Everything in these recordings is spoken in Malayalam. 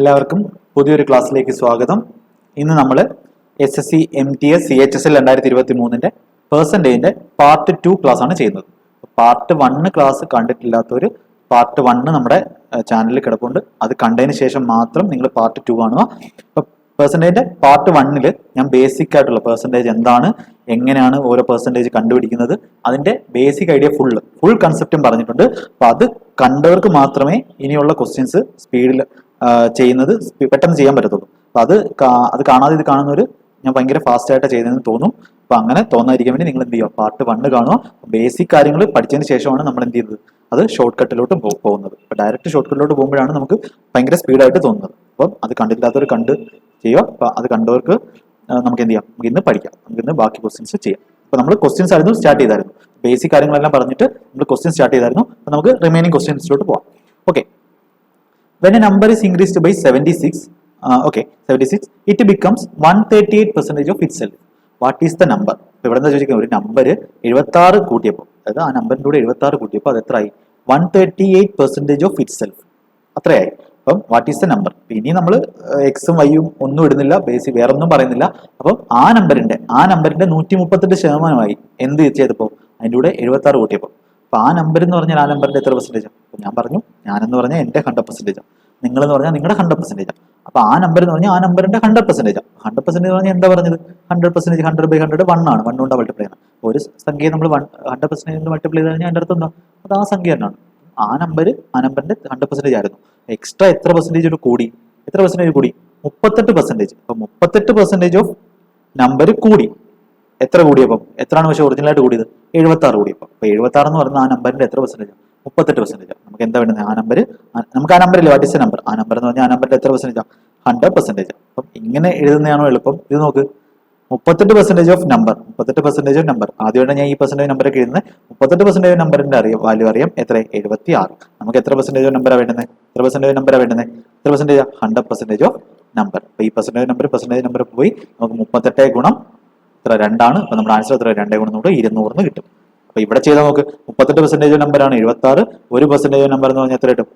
എല്ലാവർക്കും പുതിയൊരു ക്ലാസ്സിലേക്ക് സ്വാഗതം. ഇന്ന് നമ്മൾ SSC MTS CHSL 2023 പെർസെൻറ്റേജിന്റെ പാർട്ട് 2 ക്ലാസ് ആണ് ചെയ്യുന്നത്. പാർട്ട് 1 ക്ലാസ് കണ്ടിട്ടില്ലാത്തവർ പാർട്ട് 1 നമ്മുടെ ചാനലിൽ കിടപ്പുണ്ട്. അത് കണ്ടതിന് ശേഷം മാത്രം നിങ്ങൾ പാർട്ട് 2 കാണുക. ഇപ്പൊ പെർസെൻറ്റേജിന്റെ പാർട്ട് 1 ഞാൻ ബേസിക് ആയിട്ടുള്ള പെർസെൻറ്റേജ് എന്താണ്, എങ്ങനെയാണ് ഓരോ പെർസെൻറ്റേജ് കണ്ടുപിടിക്കുന്നത്, അതിന്റെ ബേസിക് ഐഡിയ ഫുൾ കൺസെപ്റ്റും പറഞ്ഞിട്ടുണ്ട്. അപ്പൊ അത് കണ്ടവർക്ക് മാത്രമേ ഇനിയുള്ള ക്വസ്റ്റ്യൻസ് സ്പീഡിൽ ചെയ്യുന്നത് പെട്ടെന്ന് ചെയ്യാൻ പറ്റത്തുള്ളൂ. അപ്പൊ അത് കാണാതെ ഇത് കാണുന്നവർ ഞാൻ ഭയങ്കര ഫാസ്റ്റ് ആയിട്ട് ചെയ്തതെന്ന് തോന്നും. അപ്പൊ അങ്ങനെ തോന്നാതിരിക്കാൻ വേണ്ടി നിങ്ങൾ എന്ത് ചെയ്യുക, പാർട്ട് 1 കാണുക. ബേസിക് കാര്യങ്ങൾ പഠിച്ചതിന് ശേഷമാണ് നമ്മൾ എന്ത് ചെയ്യുന്നത്, അത് ഷോർട്ട് കട്ടിലോട്ട് പോകുന്നത്. അപ്പൊ ഡയറക്റ്റ് ഷോർട്ട് കട്ടിലോട്ട് പോകുമ്പോഴാണ് നമുക്ക് ഭയങ്കര സ്പീഡായിട്ട് തോന്നുന്നത്. അപ്പം അത് കണ്ടില്ലാത്തവർ കണ്ട് ചെയ്യുക. അപ്പൊ അത് കണ്ടവർക്ക് നമുക്ക് എന്ത് ചെയ്യാം, നമുക്ക് ഇന്ന് പഠിക്കാം, നമുക്ക് ഇന്ന് ബാക്കി ക്വസ്റ്റ്യൻസ് ചെയ്യാം. അപ്പൊ നമ്മൾ ക്വസ്റ്റ്യൻസ് ആയിരുന്നു സ്റ്റാർട്ട് ചെയ്തായിരുന്നു. ബേസിക് കാര്യങ്ങളെല്ലാം പറഞ്ഞിട്ട് നമ്മൾ ക്വസ്റ്റ്യൻ സ്റ്റാർട്ട് ചെയ്തായിരുന്നു. അപ്പൊ നമുക്ക് റിമൈനിങ് ക്വസ്റ്റ്യൻസിലോട്ട് പോവാം. Okay. When a number is increased by 76, it becomes 138% of itself. What is the number? ഇവിടെ എന്താ ചോദിക്കുന്നത്, ഒരു നമ്പർ 76 കൂട്ടിയപ്പോൾ, അതായത് ആ നമ്പറിൻ്റെ കൂടെ 76 കൂട്ടിയപ്പോൾ അത് എത്രയായി? 138% of itself. അത്രയായി. അപ്പം വാട്ട് ഈസ് ദ നമ്പർ? ഇനി നമ്മൾ എക്സും വൈയും ഒന്നും ഇടുന്നില്ല, ബേസിക് വേറെ ഒന്നും പറയുന്നില്ല. അപ്പം ആ നമ്പറിന്റെ 138% എന്ത് ചെയ്തപ്പോൾ, അതിൻ്റെ കൂടെ 76 കൂട്ടിയപ്പോൾ. അപ്പൊ ആ നമ്പർ എന്ന് പറഞ്ഞാൽ ആ നമ്പറിന്റെ എത്ര പെർസെന്റേജ്? അപ്പൊ ഞാൻ പറഞ്ഞു, ഞാനെന്ന് പറഞ്ഞാൽ എന്റെ 100%, നിങ്ങൾ എന്ന് പറഞ്ഞാൽ നിങ്ങളുടെ 100%. അപ്പൊ ആ നമ്പർ എന്ന് പറഞ്ഞാൽ ആ നമ്പറിന്റെ 100%. 100% പറഞ്ഞാൽ എന്താ പറഞ്ഞത്? 100%, 100/100 1 ആണ്. 1 കൊണ്ട് മൾട്ടിപ്ലൈ ആണ്. ഒരു സംഖ്യയെ നമ്മൾ 100% മൾട്ടിപ്ലൈ ചെയ്ത് കഴിഞ്ഞാൽ അതിന്റെ അർത്ഥം എന്താ? അത് ആ സംഖ്യ തന്നെയാണ്. ആ നമ്പറിന്റെ 100% ആയിരുന്നു. എക്സ്ട്രാ എത്ര പെർസെന്റേജ് കൂടി? എത്ര പെർസെന്റേജ് കൂടി? 38%. അപ്പൊ 38% ഓഫ് നമ്പർ കൂടി. എത്ര കൂടിയപ്പം? എത്രയാണ് പക്ഷെ ഒറിജിനലായിട്ട് കൂടിയത്? 76 കൂടിയപ്പോൾ. അപ്പൊ 76 എന്ന് പറയുന്ന ആ നമ്പറിന്റെ എത്ര പെർസെന്റേജ്? 38%. നമുക്ക് എന്താ വേണ്ടത്? ആ നമ്പർ, നമുക്ക് ആ നമ്പറില്ലേ, വാട്ട് ഇസ് എ നമ്പർ? ആ നമ്പർ എന്ന് പറഞ്ഞാൽ ആ നമ്പറിന്റെ എത്ര പെർസെന്റേജ്? 100%. അപ്പം ഇങ്ങനെ എഴുതുന്നതാണോ എളുപ്പം? ഇത് നോക്ക്, 38% ഓഫ് നമ്പർ. 38% of number. ആദ്യമായിട്ട് ഞാൻ ഈ പെർസെന്റേജ് നമ്പറൊക്കെ എഴുതുന്നത്. 38% നമ്പറിന്റെ വാല്യൂ അറിയാം. എത്ര? 76. നമുക്ക് എത്ര പെർസെന്റേജ് ഓഫ് നമ്പറാണ് വേണ്ടുന്നത്? എത്ര പെർസെന്റേജ് നമ്പറാണ് വേണ്ടുന്നത്? എത്ര പെർസെന്റേജ്? 100% of number. അപ്പൊ ഈ പെർസെന്റേജ് നമ്പർ പോയി നമുക്ക് 38 ഗുണം എത്ര? 2 ആണ്. അപ്പൊ നമ്മുടെ ആൻസർ എത്ര? 2 ഗുണം 200 കിട്ടും. അപ്പൊ ഇവിടെ ചെയ്താൽ നോക്ക്, 38% നമ്പറാണ് 76. ഒരു പെർസെന്റേജ് നമ്പർ എന്ന് പറഞ്ഞാൽ എത്ര കിട്ടും?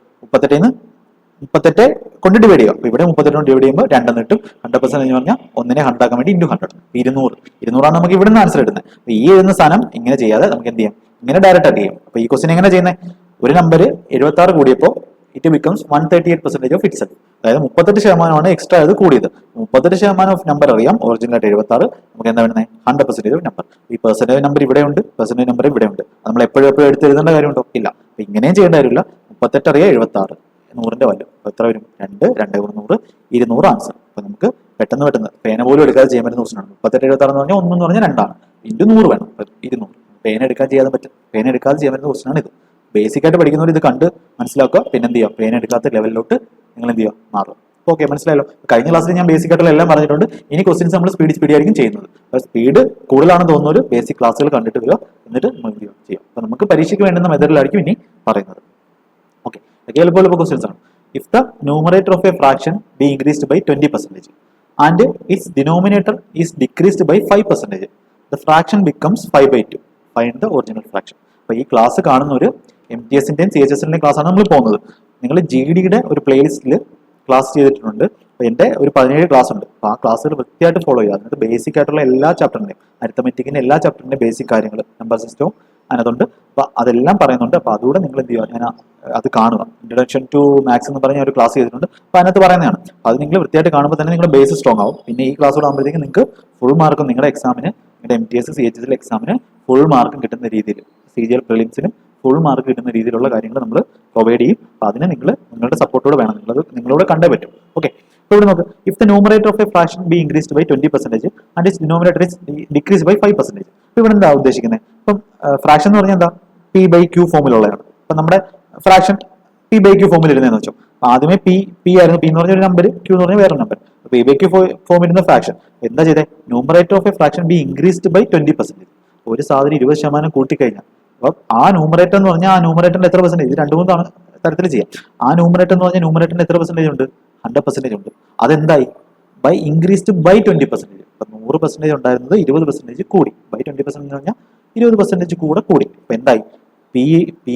38 കൊണ്ട് ഡിവൈഡ് ചെയ്യുക. അപ്പൊ ഇവിടെ 38 കൊണ്ട് ഡിവൈഡ് ചെയ്യുമ്പോൾ 2 കിട്ടും. 100% എന്ന് പറഞ്ഞാൽ 1 100 ആക്കാൻ വേണ്ടി ഇൻറ്റു 100, 200 ആണ് നമുക്ക് ഇവിടുന്ന് ആൻസർ കിട്ടുന്നത്. അപ്പൊ ഈ എഴുതുന്ന സാധനം ഇങ്ങനെ ചെയ്യാതെ നമുക്ക് എന്ത് ചെയ്യാം, ഇങ്ങനെ ഡയറക്റ്റ് ആയിട്ട് ചെയ്യാം. അപ്പൊ ഈ ക്വസ്റ്റ്യൻ എങ്ങനെ ചെയ്യുന്നത്? ഒരു നമ്പർ 76 കൂടിയപ്പോൾ ഇറ്റ് ബിക്കംസ് 138% ഓഫ് ഇറ്റ്സെൽഫ്. അതായത് 38% എക്സ്ട്രാ അത് കൂടിയത്. 38% ഓഫ് നമ്പർ അറിയാം, ഒറിജിനലായിട്ട് 76. നമുക്ക് എന്താ വേണ്ടത്? 100% ഓഫ് നമ്പർ. ഈ പെർസെന്റേജ് നമ്പർ ഇവിടെ ഉണ്ട്, പെർസെന്റേജ് നമ്പർ ഇവിടെ ഉണ്ട്. നമ്മൾ എപ്പോഴും എടുത്ത് എഴുതേണ്ട കാര്യമുണ്ടോ? ഇല്ല. അപ്പൊ ഇങ്ങനെയും ചെയ്യേണ്ട കാര്യമില്ല. 38 അറിയാം, 76, 100ന്റെ വാല്യൂ എത്ര വരും? 2 ഗുണം 100, 200 ആൻസർ. അപ്പൊ നമുക്ക് പെട്ടെന്ന് പേന പോലും എടുക്കാതെ ചെയ്യാൻ പറ്റുന്ന ക്വസ്റ്റ്യൻ ആണ്. 38 76 എന്ന് പറഞ്ഞാൽ 1 എന്ന് പറഞ്ഞാൽ 2 ആണ്. 100 വേണം, 200. പേന എടുക്കാൻ ചെയ്യാതെ പറ്റും, പേന എടുക്കാതെ ചെയ്യാൻ പറ്റുന്ന ക്വസ്റ്റ്യൻ ആണ് ഇത്. ബേസിക് ആയിട്ട് പഠിക്കുന്നവർ ഇത് കണ്ട് മനസ്സിലാക്കുക. പിന്നെ എന്ത് ചെയ്യുക, പേന എടുക്കാത്ത ലെവലിലോട്ട് നിങ്ങൾ എന്ത് ചെയ്യുക, മാറുക. ഓക്കെ, മനസ്സിലായല്ലോ. കഴിഞ്ഞ ക്ലാസ്സിൽ ഞാൻ ബേസിക് ആയിട്ടുള്ള എല്ലാം പറഞ്ഞിട്ടുണ്ട്. ഇനി ക്വസ്റ്റ്യൻസ് നമ്മൾ സ്പീഡായിരിക്കും ചെയ്യുന്നത്. അപ്പോൾ സ്പീഡ് കൂടുതലാണെന്ന് തോന്നുന്നവർ ബേസിക് ക്ലാസ്സുകൾ കണ്ടിട്ട് വരിക, എന്നിട്ട് നമ്മൾ ചെയ്യാം. അപ്പൊ നമുക്ക് പരീക്ഷയ്ക്ക് വേണ്ടുന്ന മെത്തേഡിലായിരിക്കും ഇനി പറയുന്നത്. ഓക്കെ, ഇതൊക്കെ എളുപ്പമുള്ള ക്വസ്റ്റ്യൻസ് ആണ്. If the numerator of a fraction be increased by 20% and its denominator is decreased by 5%, the fraction becomes 5/2. Find the original fraction. അപ്പൊ ഈ ക്ലാസ് കാണുന്നവർ MTSന്റെയും CHSLന്റെയും ക്ലാസ് ആണ് നമ്മൾ പോകുന്നത്. നിങ്ങൾ GDയുടെ ഒരു പ്ലേലിസ്റ്റിൽ ക്ലാസ് ചെയ്തിട്ടുണ്ട്. അപ്പൊ എന്റെ ഒരു 17 ക്ലാസ് ഉണ്ട്. അപ്പൊ ആ ക്ലാസ്സുകൾ വൃത്തിയായിട്ട് ഫോളോ ചെയ്യുക. അതിനകത്ത് ബേസിക് ആയിട്ടുള്ള എല്ലാ ചാപ്റ്ററിന്റെയും, അരിത്തമെറ്റിക്കിന്റെ എല്ലാ ചാപ്റ്ററിന്റെയും ബേസിക് കാര്യങ്ങൾ, നമ്പർ സിസ്റ്റവും അതിനകത്തുണ്ട്. അപ്പൊ അതെല്ലാം പറയുന്നുണ്ട്. അപ്പൊ അതുകൂടെ നിങ്ങൾ എന്ത് ചെയ്യുക, ഞാൻ അത് കാണുക. ഇൻട്രൊഡക്ഷൻ ടു മാത്സ് എന്ന് പറഞ്ഞ ഒരു ക്ലാസ് ചെയ്തിട്ടുണ്ട്. അപ്പൊ അതിനകത്ത് പറയുന്നതാണ്. അത് നിങ്ങൾ വൃത്തിയായിട്ട് കാണുമ്പോൾ തന്നെ നിങ്ങളുടെ ബേസ് സ്ട്രോങ് ആവും. പിന്നെ ഈ ക്ലാസ് ആകുമ്പോഴത്തേക്ക് നിങ്ങൾക്ക് ഫുൾ മാർക്കും നിങ്ങളുടെ എക്സാമിന്, നിങ്ങളുടെ MTS CHSL എക്സാമിന് ഫുൾ മാർക്കും കിട്ടുന്ന രീതിയിൽ, CGL പ്രിലിംസിനും ഫുൾ മാർക്ക് കിട്ടുന്ന രീതിയിലുള്ള കാര്യങ്ങൾ നമ്മൾ പ്രൊവൈഡ് ചെയ്യും. അപ്പൊ അതിന് നിങ്ങളുടെ സപ്പോർട്ടോടെ വേണം, നിങ്ങളോട് കണ്ടേ പറ്റും. ഓക്കെ, ഇപ്പോൾ ഇവിടെ നോക്ക്, if the numerator of a fraction be increased by 20% and its denominator is decrease by 5%. അപ്പൊ ഇവിടെ എന്താ ഉദ്ദേശിക്കുന്നത്? ഇപ്പം ഫ്രാക്ഷൻ എന്ന് പറഞ്ഞാൽ എന്താ? P/Q ഫോമിലുള്ളതാണ്. അപ്പൊ നമ്മുടെ ഫ്രാക്ഷൻ P/Q ഫോമിൽ ഇരുന്നതെന്ന് വെച്ചോ. ആദ്യമേ P ആയിരുന്നു. P എന്ന് പറഞ്ഞ ഒരു നമ്പർ, Q എന്ന് പറഞ്ഞ വേറൊരു നമ്പർ. P/Q ഫോമിൽ ഇരുന്ന ഫ്രാക്ഷൻ എന്താ ചെയ്തേ? Numerator of a fraction be increased by 20%. ഒരു സാധനം 20% കൂട്ടിക്കഴിഞ്ഞാൽ, അപ്പൊ ആ ന്യൂമറേറ്റർ എന്ന് പറഞ്ഞാൽ ആ ന്യൂമറേറ്ററിന്റെ എത്ര പെർസെന്റേജ്? ഇത് 2-3 തരത്തിൽ ചെയ്യാം. ആ ന്യൂമറേറ്റർ എന്ന് പറഞ്ഞാൽ ന്യൂമറേറ്ററിന്റെ എത്ര പെർസെന്റേജ് ഉണ്ട്? 100% ഉണ്ട്. അതെന്തായി? By increased by 20%. അപ്പൊ 100% ഉണ്ടായിരുന്നത് 20% കൂടി. ബൈ 20% എന്ന് പറഞ്ഞാൽ 20% കൂടി. അപ്പൊ എന്തായി? P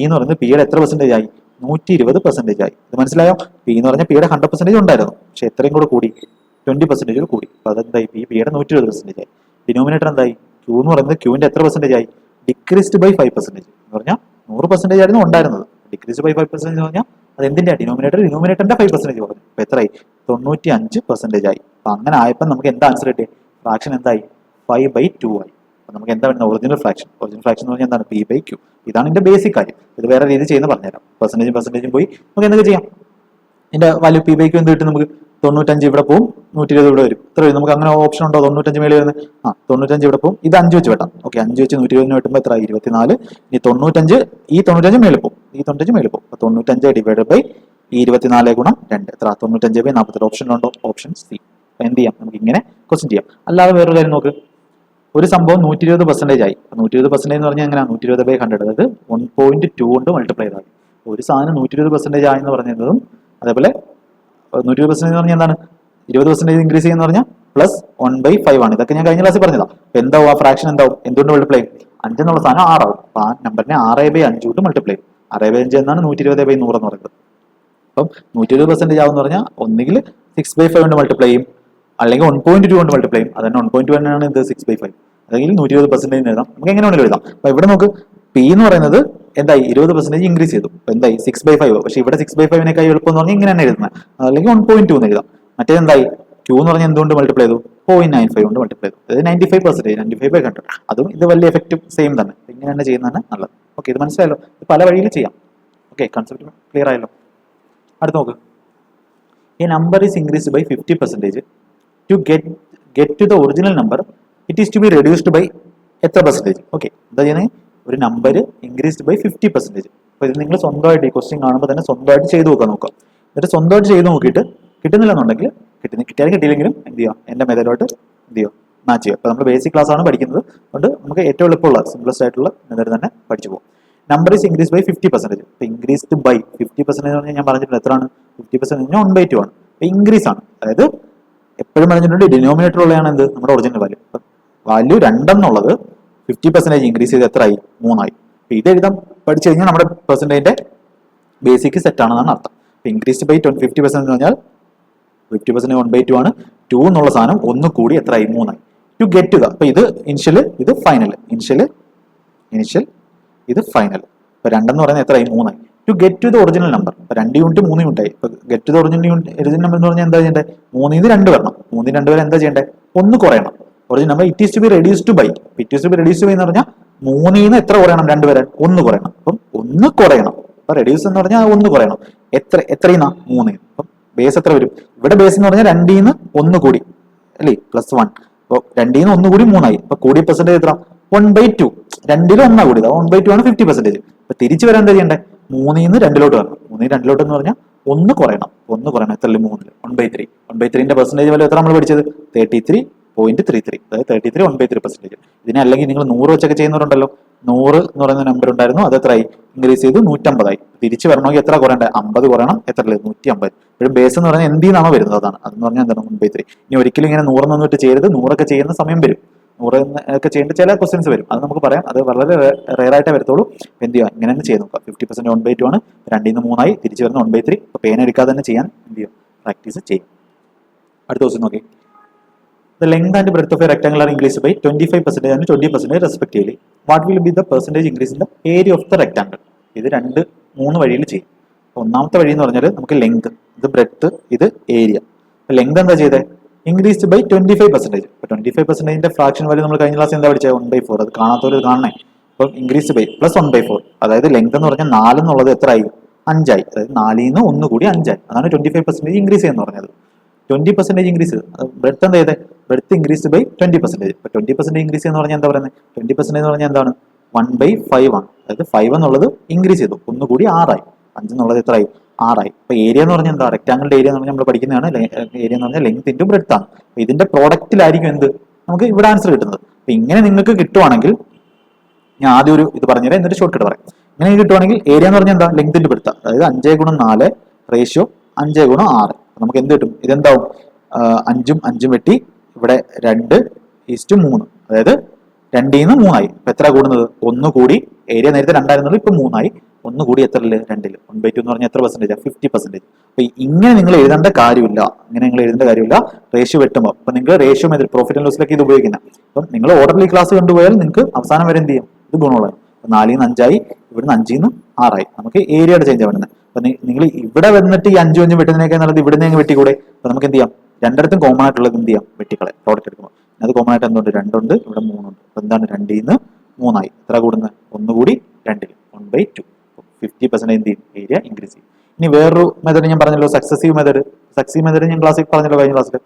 എന്ന് പറയുന്നത് Pയുടെ എത്ര പെർസെന്റേജ് ആയി? 120% ആയി. ഇത് മനസ്സിലായോ? പി എന്ന് പറഞ്ഞാൽ പിയുടെ 100% ഉണ്ടായിരുന്നു, പക്ഷെ എത്രയും കൂടെ കൂടി 20% കൂടി. അപ്പൊ അതെന്തായി? പിയുടെ 120% ആയി. ഡിനോമിനേറ്റർ എന്തായി? ക്യൂ എന്ന് പറയുന്നത് ക്യൂവിന്റെ എത്ര പെർസെന്റേജ് ആയി? ഡിക്രീസ്ഡ് ബൈ 5% എന്ന് പറഞ്ഞാൽ 100% ആയിരുന്നു ഉണ്ടായിരുന്നത്. ഡിക്രീസ്ഡ് ബൈ 5% എന്ന് പറഞ്ഞാൽ അത് എന്തിന്റെ? ഡിനോമിനേറ്ററിന്റെ 5% കുറഞ്ഞു. അപ്പൊ എത്രയായി? 95% ആയി. അപ്പൊ അങ്ങനെ ആയപ്പോൾ നമുക്ക് എന്താ ആൻസർ കിട്ടിയത്? ഫ്രാക്ഷൻ എന്തായി? 5/2 ആയി. അപ്പൊ നമുക്ക് എന്താ വരുന്നത്? ഒറിജിനൽ ഫ്രാക്ഷൻ എന്ന് പറഞ്ഞാൽ എന്താണ്? P/Q. ഇതാണ് ഇതിന്റെ ബേസിക് കാര്യം. ഇത് വേറെ രീതി ചെയ്യുന്ന പറഞ്ഞുതരാം. പെർസെന്റേജും പോയി നമുക്ക് എന്തൊക്കെ ചെയ്യാം? ഇതിന്റെ വാല്യൂ P/Q എന്ത് കിട്ടും നമുക്ക്? 95 ഇവിടെ പോകും, 120 ഇവിടെ വരും. ഇത്ര വരും. നമുക്ക് അങ്ങനെ ഓപ്ഷൻ ഉണ്ടോ? 95 മേളിൽ വരുന്നത് 95 ഇവിടെ പോകും. ഇത് 5 വെച്ച് വെട്ടാം. ഓക്കെ, 5 വെച്ച് 120 വെട്ടുമ്പോൾ എത്ര? 24. ഇനി 95 മേളിൽ പോകും. 95 ഡിവൈഡ് ബൈ 24 ഗുണം 2 എത്ര? 95/48. ഓപ്ഷനിലുണ്ടോ? Option C. എന്ത് ചെയ്യാം? നമുക്ക് ഇങ്ങനെ ക്വസ്റ്റ്യൻ ചെയ്യാം. അല്ലാതെ വേറൊരു കാര്യം നോക്ക്. ഒരു സംഭവം 120% ആയി. 120% എന്ന് പറഞ്ഞാൽ എങ്ങനെയാണ്? 120/100, അതായത് 1.2 കൊണ്ട് മൾട്ടിപ്ലൈ ചെയ്താൽ ഒരു സാധനം 120% ആയെന്ന് പറഞ്ഞതും, അതേപോലെ 120% എന്ന് പറഞ്ഞാൽ എന്താണ്? 20% ഇൻക്രീസ് ചെയ്യുന്ന പറഞ്ഞാൽ പ്ലസ് 1/5 ആണ്. ഇതൊക്കെ ഞാൻ കഴിഞ്ഞ ക്ലാസ്സിൽ പറഞ്ഞതാണ്. അപ്പൊ എന്താവും? ആ ഫ്രാക്ഷൻ എന്താവും? എന്തുകൊണ്ട് മൾട്ടിപ്ലൈ ചെയ്യും? 5 എന്നുള്ള സാധനം 6 ആവും. അപ്പൊ ആ നമ്പറിനെ 6/5 കൊണ്ട് മൾട്ടിപ്ലൈ ചെയ്യും. 6/5 എന്നാണ് 120/100 എന്ന് പറയുന്നത്. അപ്പം 120% ആവുമെന്ന് പറഞ്ഞാൽ ഒന്നുകിൽ 6/5 കൊണ്ട് മൾട്ടിപ്ലൈ ചെയ്യും, അല്ലെങ്കിൽ 1.2 കൊണ്ട് മൾട്ടിപ്ലൈ ചെയ്യും. അതന്നെ 1.1 ആണ് എന്ത്? 6/5. അല്ലെങ്കിൽ 120% എഴുതാം. നമുക്ക് എങ്ങനെ വേണമെങ്കിലും എഴുതാം. അപ്പൊ ഇവിടെ നോക്ക്, പി എന്ന് പറയുന്നത് എന്തായി? 20% ഇൻക്രീസ് ചെയ്തു. അപ്പൊ എന്തായി? 6/5. പക്ഷെ ഇവിടെ 6/5 എളുപ്പം എന്ന് പറഞ്ഞാൽ ഇങ്ങനെ തന്നെ എഴുതുന്നത്, അല്ലെങ്കിൽ 1.2 എന്ന് എഴുതാം. മറ്റേതെന്തായി? ക്യൂ എന്ന് പറഞ്ഞാൽ എന്തുകൊണ്ട് മൾട്ടിപ്ലൈ ചെയ്തു? 0.95 കൊണ്ട് മൾട്ടിപ്ലൈ ചെയ്തു. അതായത് 95%, 95/100. അതും ഇത് വലിയ എഫക്റ്റും സെയിം തന്നെ. ഇങ്ങനെ തന്നെ ചെയ്യുന്നതാണ് നല്ലത്. ഓക്കെ, ഇത് മനസ്സിലായല്ലോ? ഇത് പല വഴിയിൽ ചെയ്യാം. ഓക്കെ, കൺസെപ്റ്റ് ക്ലിയർ ആയല്ലോ? അടുത്ത് നോക്ക്. A number is increased by 50%. To get to the original number, it is to be reduced by എത്ര പെർസെൻറ്റേജ്? ഓക്കെ, എന്താ ചെയ്യുന്നത്? ഒരു നമ്പർ ഇൻക്രീസ്ഡ് ബൈ 50%. അപ്പോൾ ഇത് നിങ്ങൾ സ്വന്തമായിട്ട് ഈ ക്വസ്റ്റ്യൻ കാണുമ്പോൾ തന്നെ സ്വന്തമായിട്ട് ചെയ്ത് നോക്കാം. എന്നിട്ട് സ്വന്തമായിട്ട് ചെയ്ത് നോക്കിയിട്ട് കിട്ടുന്നില്ലെന്നുണ്ടെങ്കിൽ കിട്ടിയാലും കിട്ടിയില്ലെങ്കിലും എന്ത് ചെയ്യുക? എൻ്റെ മെത്തേഡോട്ട് എന്ത് ചെയ്യുക? മാച്ച് ചെയ്യുക. അപ്പോൾ നമ്മൾ ബേസിക് ക്ലാസ് ആണ് പഠിക്കുന്നത്, അതുകൊണ്ട് നമുക്ക് ഏറ്റവും എളുപ്പമുള്ള സിംപ്ലസ്റ്റ് ആയിട്ടുള്ള മെത്തേഡ് തന്നെ പഠിച്ചു പോകും. Number is increase by 50%. ഇപ്പോൾ ഇൻക്രീസ്ഡ് ബൈ 50% എന്ന് പറഞ്ഞാൽ ഞാൻ പറഞ്ഞിട്ടുണ്ട് എത്രയാണ്? 50% എന്ന് പറഞ്ഞാൽ 1/2 ആണ്. അപ്പോൾ ഇൻക്രീസ് ആണ്. അതായത് എപ്പോഴും പറഞ്ഞിട്ടുണ്ട് ഡിനോമിനേറ്റർ ഉള്ളതാണ് എന്ത്? നമ്മുടെ ഒറിജിനൽ വാല്യൂ. വാല്യൂ 2 എന്നുള്ളത് 50% ഇൻക്രീസ് ചെയ്ത് എത്രയായി? 3 ആയി. അപ്പോൾ ഇത് എഴുതാൻ പഠിച്ചു കഴിഞ്ഞാൽ നമ്മുടെ പെർസെൻറ്റേജിന്റെ ബേസിക് സെറ്റ് ആണെന്നാണ് അർത്ഥം. ഇൻക്രീസ്ഡ് ബൈ 50% എന്ന് പറഞ്ഞാൽ 50% 1/2 ആണ്. 2 എന്നുള്ള സാധനം ഒന്ന് കൂടി എത്രയായി? 3 ആയി. ടു ഗെറ്റ് ദ, അപ്പൊ ഇത് ഇനിഷ്യൽ, ഇത് ഫൈനൽ. ഇനിഷ്യൽ ഇത് ഫൈനൽ. ഇപ്പൊ 2 എന്ന് പറയുന്നത് എത്രയായി? 3 ആയി. To get to the original number, 2 unit 3 unit ആയി. ഇപ്പൊ get to the original number എന്ന് പറഞ്ഞാൽ എന്താ ചെയ്യേണ്ടത്? 3 2 വരണം. 3 2 വരെ എന്താ ചെയ്യേണ്ടത്? 1 കുറയണം. Original number it is to be reduced by. It is to be reduced by എന്ന് പറഞ്ഞാൽ 3 എത്ര കുറയണം? 2 വരെ 1 കുറയണം. അപ്പം 1 കുറയണം. അപ്പൊ റെഡ്യൂസ് എന്ന് പറഞ്ഞാൽ 1 കുറയണം. എത്രയെന്നാ? 3. അപ്പം ബേസ് എത്ര വരും? ഇവിടെ ബേസ് എന്ന് പറഞ്ഞാൽ 2 1 കൂടി അല്ലേ? പ്ലസ് 1. അപ്പോൾ 2 1 കൂടി 3 ആയി. അപ്പൊ കൂടിയ പെർസെന്റേജ് എത്ര? 1/2. 2 1 കൂടി 1/2 ആണ് 50%. അപ്പൊ തിരിച്ചു വരാൻ എന്താ ചെയ്യണ്ടേ? 3 2 വരണം. 3 2 എന്ന് പറഞ്ഞാൽ 1 കുറയണം. 1 കുറയണം. എത്ര? 3. 1/3. 1/3ന്റെ പെർസെന്റേജ് വാല്യൂ എത്ര നമ്മൾ പഠിച്ചത്? 33.33. അതായത് 33 1/3%. ഇതിനെ അല്ലെങ്കിൽ നിങ്ങൾ 100 വെച്ചൊക്കെ ചെയ്യുന്നവരുണ്ടല്ലോ. 100 എന്ന് പറയുന്ന നമ്പർ ഉണ്ടായിരുന്നു, അത് എത്രയായി? ഇൻക്രീസ് ചെയ്ത് 150 ആയി. തിരിച്ചു വരണമെങ്കിൽ എത്ര കുറയണ്ടേ? 50 കുറയണം. എത്ര? 150. ഒരു ബേസ് എന്ന് പറഞ്ഞാൽ എന്തിനാണോ വരുന്നത് അതാണ്. അതെന്ന് പറഞ്ഞാൽ എന്താണ്? 1/3. ഇനി ഒരിക്കലും ഇങ്ങനെ 100 എന്നിട്ട് ചെയ്യരുത്. 100 ചെയ്യുന്ന സമയം വരും. 100 ഒക്കെ ചെയ്യേണ്ട ചില ക്വസ്റ്റ്യൻസ് വരും. അത് നമുക്ക് പറയാം. അത് വളരെ റെയർ ആയിട്ടേ വരത്തുള്ളൂ. എന്ത് ചെയ്യുക? ഇങ്ങനെ തന്നെ ചെയ്ത് നോക്കാം. 50% 1/2 ആണ്. 2 3 ആയി. തിരിച്ചു വരുന്ന 1/3. അപ്പൊ പേന എടുക്കാതെ തന്നെ ചെയ്യാൻ എന്ത് ചെയ്യും? പ്രാക്ടീസ് ചെയ്യും. അടുത്ത ക്വസ്റ്റ്യൻ നോക്കി. The length and breadth of a rectangle are increased by 25% and 20% respectively. What will be the percentage increase in the area of the rectangle? ഇത് 3 വഴിയിൽ ചെയ്യും. ഒന്നാമത്തെ വഴി എന്ന് പറഞ്ഞാൽ നമുക്ക് ലെങ്ത്, ഇത് ബ്രെഡ്ത്ത്, ഇത് ഏരിയ. ലെങ്ത് എന്താ ചെയ്തത്? Increased by 25%. ഇപ്പൊ 25%ന്റെ ഫ്രാക്ഷൻ വാല്യൂ നമ്മൾ കഴിഞ്ഞ ക്ലാസ് എന്താ പഠിച്ചത്? 1/4. അത് കാണാത്തവർ കാണണേ. അപ്പം ഇൻക്രീസ്ഡ് ബൈ പ്ലസ് 1/4. അതായത് ലെങ്ത് എന്ന് പറഞ്ഞാൽ 4 എന്നുള്ളത് എത്രയായി? 5 ആയി. അതായത് 4 1 കൂടി 5 ആയി. അതാണ് 25% ഇൻക്രീസ് എന്ന് പറഞ്ഞത്. 20% ഇൻക്രീസ്. ബ്രെഡ്ത്ത് എന്താ ചെയ്തത്? Breadth increased by 20%. ഇപ്പൊ 20% ഇൻക്രീസ് എന്ന് പറഞ്ഞാൽ എന്താ പറയുന്നത്? 20% എന്ന് പറഞ്ഞാൽ എന്താണ്? 1/5 ആണ്. അതായത് 5 എന്നുള്ളത് ഇൻക്രീസ് ചെയ്തു. 1 കൂടി 6 ആയി. 5 എന്നുള്ളത് എത്രയായി? 6 ആയി. ഇപ്പൊ ഏരിയ എന്ന് പറഞ്ഞാൽ എന്താ? റെക്ടാങ്കിളിന്റെ ഏരിയ എന്ന് പറഞ്ഞാൽ നമ്മൾ പഠിക്കുന്നതാണ്. ഏരിയ എന്ന് പറഞ്ഞാൽ ലെങ്ത് ഇൻറ്റു ബ്രെഡ്ത്ത് ആണ്. അപ്പൊ ഇതിന്റെ പ്രോഡക്റ്റിലായിരിക്കും എന്ത്? നമുക്ക് ഇവിടെ ആൻസർ കിട്ടുന്നത്. അപ്പൊ ഇങ്ങനെ നിങ്ങൾക്ക് കിട്ടുവാണെങ്കിൽ ഞാൻ ആദ്യം ഒരു ഇത് പറഞ്ഞുതരാം, എന്നിട്ട് ഷോർട്ട് കട്ട് പറയാം. ഇങ്ങനെ കിട്ടുവാണെങ്കിൽ ഏരിയ എന്ന് പറഞ്ഞാൽ എന്താ? Length into breadth. അതായത് 5 × 4 റേഷ്യോ 5 × 6. നമുക്ക് എന്ത് കിട്ടും? ഇതെന്താവും? 5 5 വെട്ടി ഇവിടെ 2:3. അതായത് 2 3 ആയി. ഇപ്പൊ എത്ര കൂടുന്നത്? 1 കൂടി ഏരിയ നേരത്തെ 2 ആയിരുന്നുള്ളൂ, ഇപ്പൊ 3 ആയി. ഒന്നുകൂടി എത്രയില് 2ൽ 1/2 എന്ന് പറഞ്ഞാൽ എത്ര പെർസെൻറ്റേജ് 50%. അപ്പൊ ഇങ്ങനെ നിങ്ങൾ എഴുതേണ്ട കാര്യമില്ല, റേഷ്യോ വെട്ടുമ്പോൾ. അപ്പൊ നിങ്ങൾ റേഷ്യോ മെത്തേഡ് പ്രോഫിറ്റ് ആൻഡ് ലോസിലേക്ക് ഇത് ഉപയോഗിക്കുന്നത്. അപ്പം നിങ്ങൾ ഓർഡർലി ക്ലാസ് കണ്ടുപോയാൽ നിങ്ങൾക്ക് അവസാനം വരെ എന്ത് ചെയ്യും, ഇത് ഗുണമുള്ളത്. 4ൽ നിന്ന് 5 ആയി, ഇവിടുന്ന് 5ൽ നിന്ന് 6 ആയി. നമുക്ക് ഏരിയയുടെ ചേഞ്ച് ആവുന്നത്. അപ്പൊ നിങ്ങൾ ഇവിടെ വന്നിട്ട് ഈ 5 5 വെട്ടുന്നതിനേക്കാൾ നല്ലത് ഇവിടെ നിന്ന് വെട്ടിക്കൂടെ. അപ്പൊ നമുക്ക് എന്ത് ചെയ്യാം, രണ്ടിടത്തും കോമൺ ആയിട്ടുള്ളത് എന്ത് ചെയ്യാം, വെട്ടിക്കളെ പ്രോഡക്റ്റ് എടുക്കുമ്പോൾ. അത് കോമൺ ആയിട്ട് എന്തുണ്ട്, 2 ഉണ്ട്, ഇവിടെ 3 ഉണ്ട്. അപ്പൊ എന്താണ് 2ൽ നിന്ന് 3 ആയി. എത്ര കൂടുന്നത്, ഒന്നുകൂടി 2ൽ 1/2. 50% എന്ത് ചെയ്യും, ഏരിയ ഇൻക്രീസ് ചെയ്യും. ഇനി വേറൊരു മെത്തേഡ് ഞാൻ പറഞ്ഞല്ലോ, സക്സസീവ് മെത്തേഡ് ഞാൻ ക്ലാസ്സിൽ പറഞ്ഞല്ലോ, കഴിഞ്ഞ ക്ലാസ്സിൽ.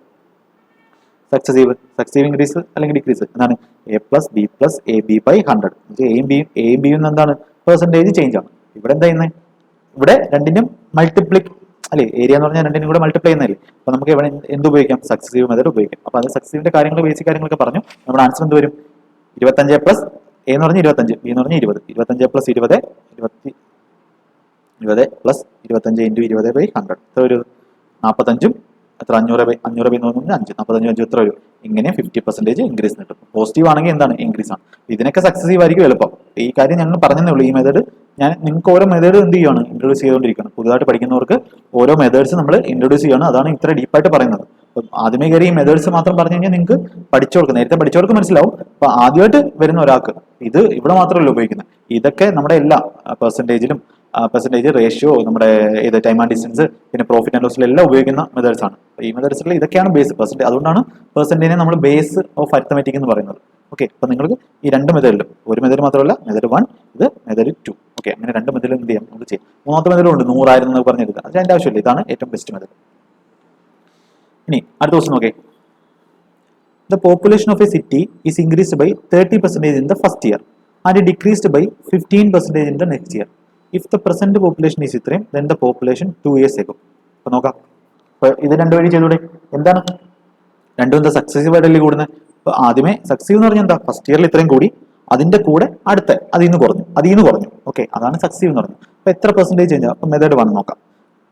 സക്സസീവ് ഇൻക്രീസ് അല്ലെങ്കിൽ ഡിക്രീസ് എന്താണ്, a+b+ab/100. എയും ബിയും എന്താണ്, പെർസെൻറ്റേജ് ചേഞ്ച് ആണ്. ഇവിടെ എന്താ ചെയ്യുന്നത്, ഇവിടെ രണ്ടിനും മൾട്ടിപ്ലൈ അല്ലെ, ഏരിയ എന്ന് പറഞ്ഞാൽ രണ്ടിനും കൂടെ മൾട്ടിപ്ലൈ ചെയ്യുന്നതല്ലേ. അപ്പൊ നമുക്ക് ഇവിടെ എന്ത് ഉപയോഗിക്കാം, സക്സസീവ് മെത്തേഡ് ഉപയോഗിക്കാം. അപ്പൊ അത് സക്സസീവിന്റെ കാര്യങ്ങൾ, ബേസിക് കാര്യങ്ങളൊക്കെ പറഞ്ഞു. നമ്മുടെ ആൻസർ എന്ത് വരും, 25 പ്ലസ് എ എന്ന് പറഞ്ഞാൽ 25, ബി എന്ന് പറഞ്ഞാൽ 20. 25 പ്ലസ് 20 പ്ലസ് 25 × 20/100 എത്ര വരും, 45. എത്ര, 500 എന്ന് പറഞ്ഞാൽ 5, 45 5 എത്ര വരും, ഇങ്ങനെ 50% ഇൻക്രീസ് കിട്ടും. പോസിറ്റീവ് ആണെങ്കിൽ എന്താണ്, ഇൻക്രീസ് ആണ്. ഇതിനൊക്കെ സക്സസീവ് ആയിരിക്കും എളുപ്പം. ഈ കാര്യം ഞങ്ങൾ പറഞ്ഞതേ ഉള്ളൂ. ഈ മെത്തേഡ് ഞാൻ നിങ്ങൾക്ക് ഓരോ മെത്തേഡ് എന്ത് ചെയ്യുകയാണ്, ഇൻട്രൊഡ്യൂസ് ചെയ്തുകൊണ്ടിരിക്കുകയാണ്. പുതുതായിട്ട് പഠിക്കുന്നവർക്ക് ഓരോ മെത്തേഡ്സ് നമ്മൾ ഇൻട്രൊഡ്യൂസ് ചെയ്യുകയാണ്. അതാണ് ഇത്ര ഡീപ്പായിട്ട് പറയുന്നത്. അപ്പം ആദ്യമേ കയറി ഈ മെത്തേഡ്സ് മാത്രം പറഞ്ഞു കഴിഞ്ഞാൽ നിങ്ങൾക്ക് പഠിച്ചവർക്ക്, നേരത്തെ പഠിച്ചവർക്ക് മനസ്സിലാവും. അപ്പൊ ആദ്യമായിട്ട് വരുന്ന ഒരാൾക്ക് ഇത് ഇവിടെ മാത്രമല്ല ഉപയോഗിക്കുന്നത്. ഇതൊക്കെ നമ്മുടെ എല്ലാ പെർസെൻറ്റേജ്, റേഷ്യോ, നമ്മുടെ ഇത് ടൈം ആൻഡ് ഡിസ്റ്റൻസ്, പിന്നെ പ്രോഫിറ്റ് ആൻഡ് ലോസിൽ എല്ലാം ഉപയോഗിക്കുന്ന മെത്തേഡ്സ് ആണ്. ഈ മെത്തേഡ്സിൽ ഇതൊക്കെയാണ് ബേസ് പെർസെൻറ്റേജ്. അതുകൊണ്ടാണ് പെർസെൻറ്റേജിനെ നമ്മൾ ബേസ് ഓഫ് അരിത്തമെറ്റിക് എന്ന് പറയുന്നത്. ഓക്കെ, അപ്പൊ നിങ്ങൾക്ക് ഈ 2 മെത്തേഡിലും, ഒരു മെത്തേഡ് മാത്രമല്ല, മെത്തേഡ് 1 ഇത്, മെത്തേഡ് 2. ഓക്കെ, അങ്ങനെ 2 മെത്തേഡിലും എന്ത് ചെയ്യാം, നമുക്ക് ചെയ്യാം. മൂന്നാമത്തെ മെത്തേഡ് ഉണ്ട്, 100,000 എന്ന് പറഞ്ഞെടുക്കുക. അത് അതിന്റെ ആവശ്യമില്ല. ഇതാണ് ഏറ്റവും ബെസ്റ്റ് മെത്തേഡ്. ഇനി അടുത്ത ക്വസ്റ്റ്യൻ നോക്കേ. The population of a city is increased by 30% in the first year and decreased by 15% in the next year. If the present population is ഇത്രയും, then the population 2 years ago. അപ്പൊ നോക്കാം, അപ്പൊ ഇത് 2 വഴി ചെയ്തൂടെ. എന്താണ്, രണ്ടും എന്താ, സക്സസീവ് ആയിട്ടല്ലേ കൂടുന്നത്. അപ്പൊ ആദ്യമേ സക്സസീവ് എന്ന് പറഞ്ഞാൽ എന്താ, ഫസ്റ്റ് ഇയറിൽ ഇത്രയും കൂടി, അതിന്റെ കൂടെ അടുത്ത അതിൽ നിന്ന് കുറഞ്ഞു. ഓക്കെ, അതാണ് സക്സസീവ് എന്ന് പറയുന്നത്. അപ്പൊ എത്ര പെർസെൻറ്റേജ് ചേഞ്ച്, അപ്പൊ മെത്തേഡ് 1 നോക്കാം.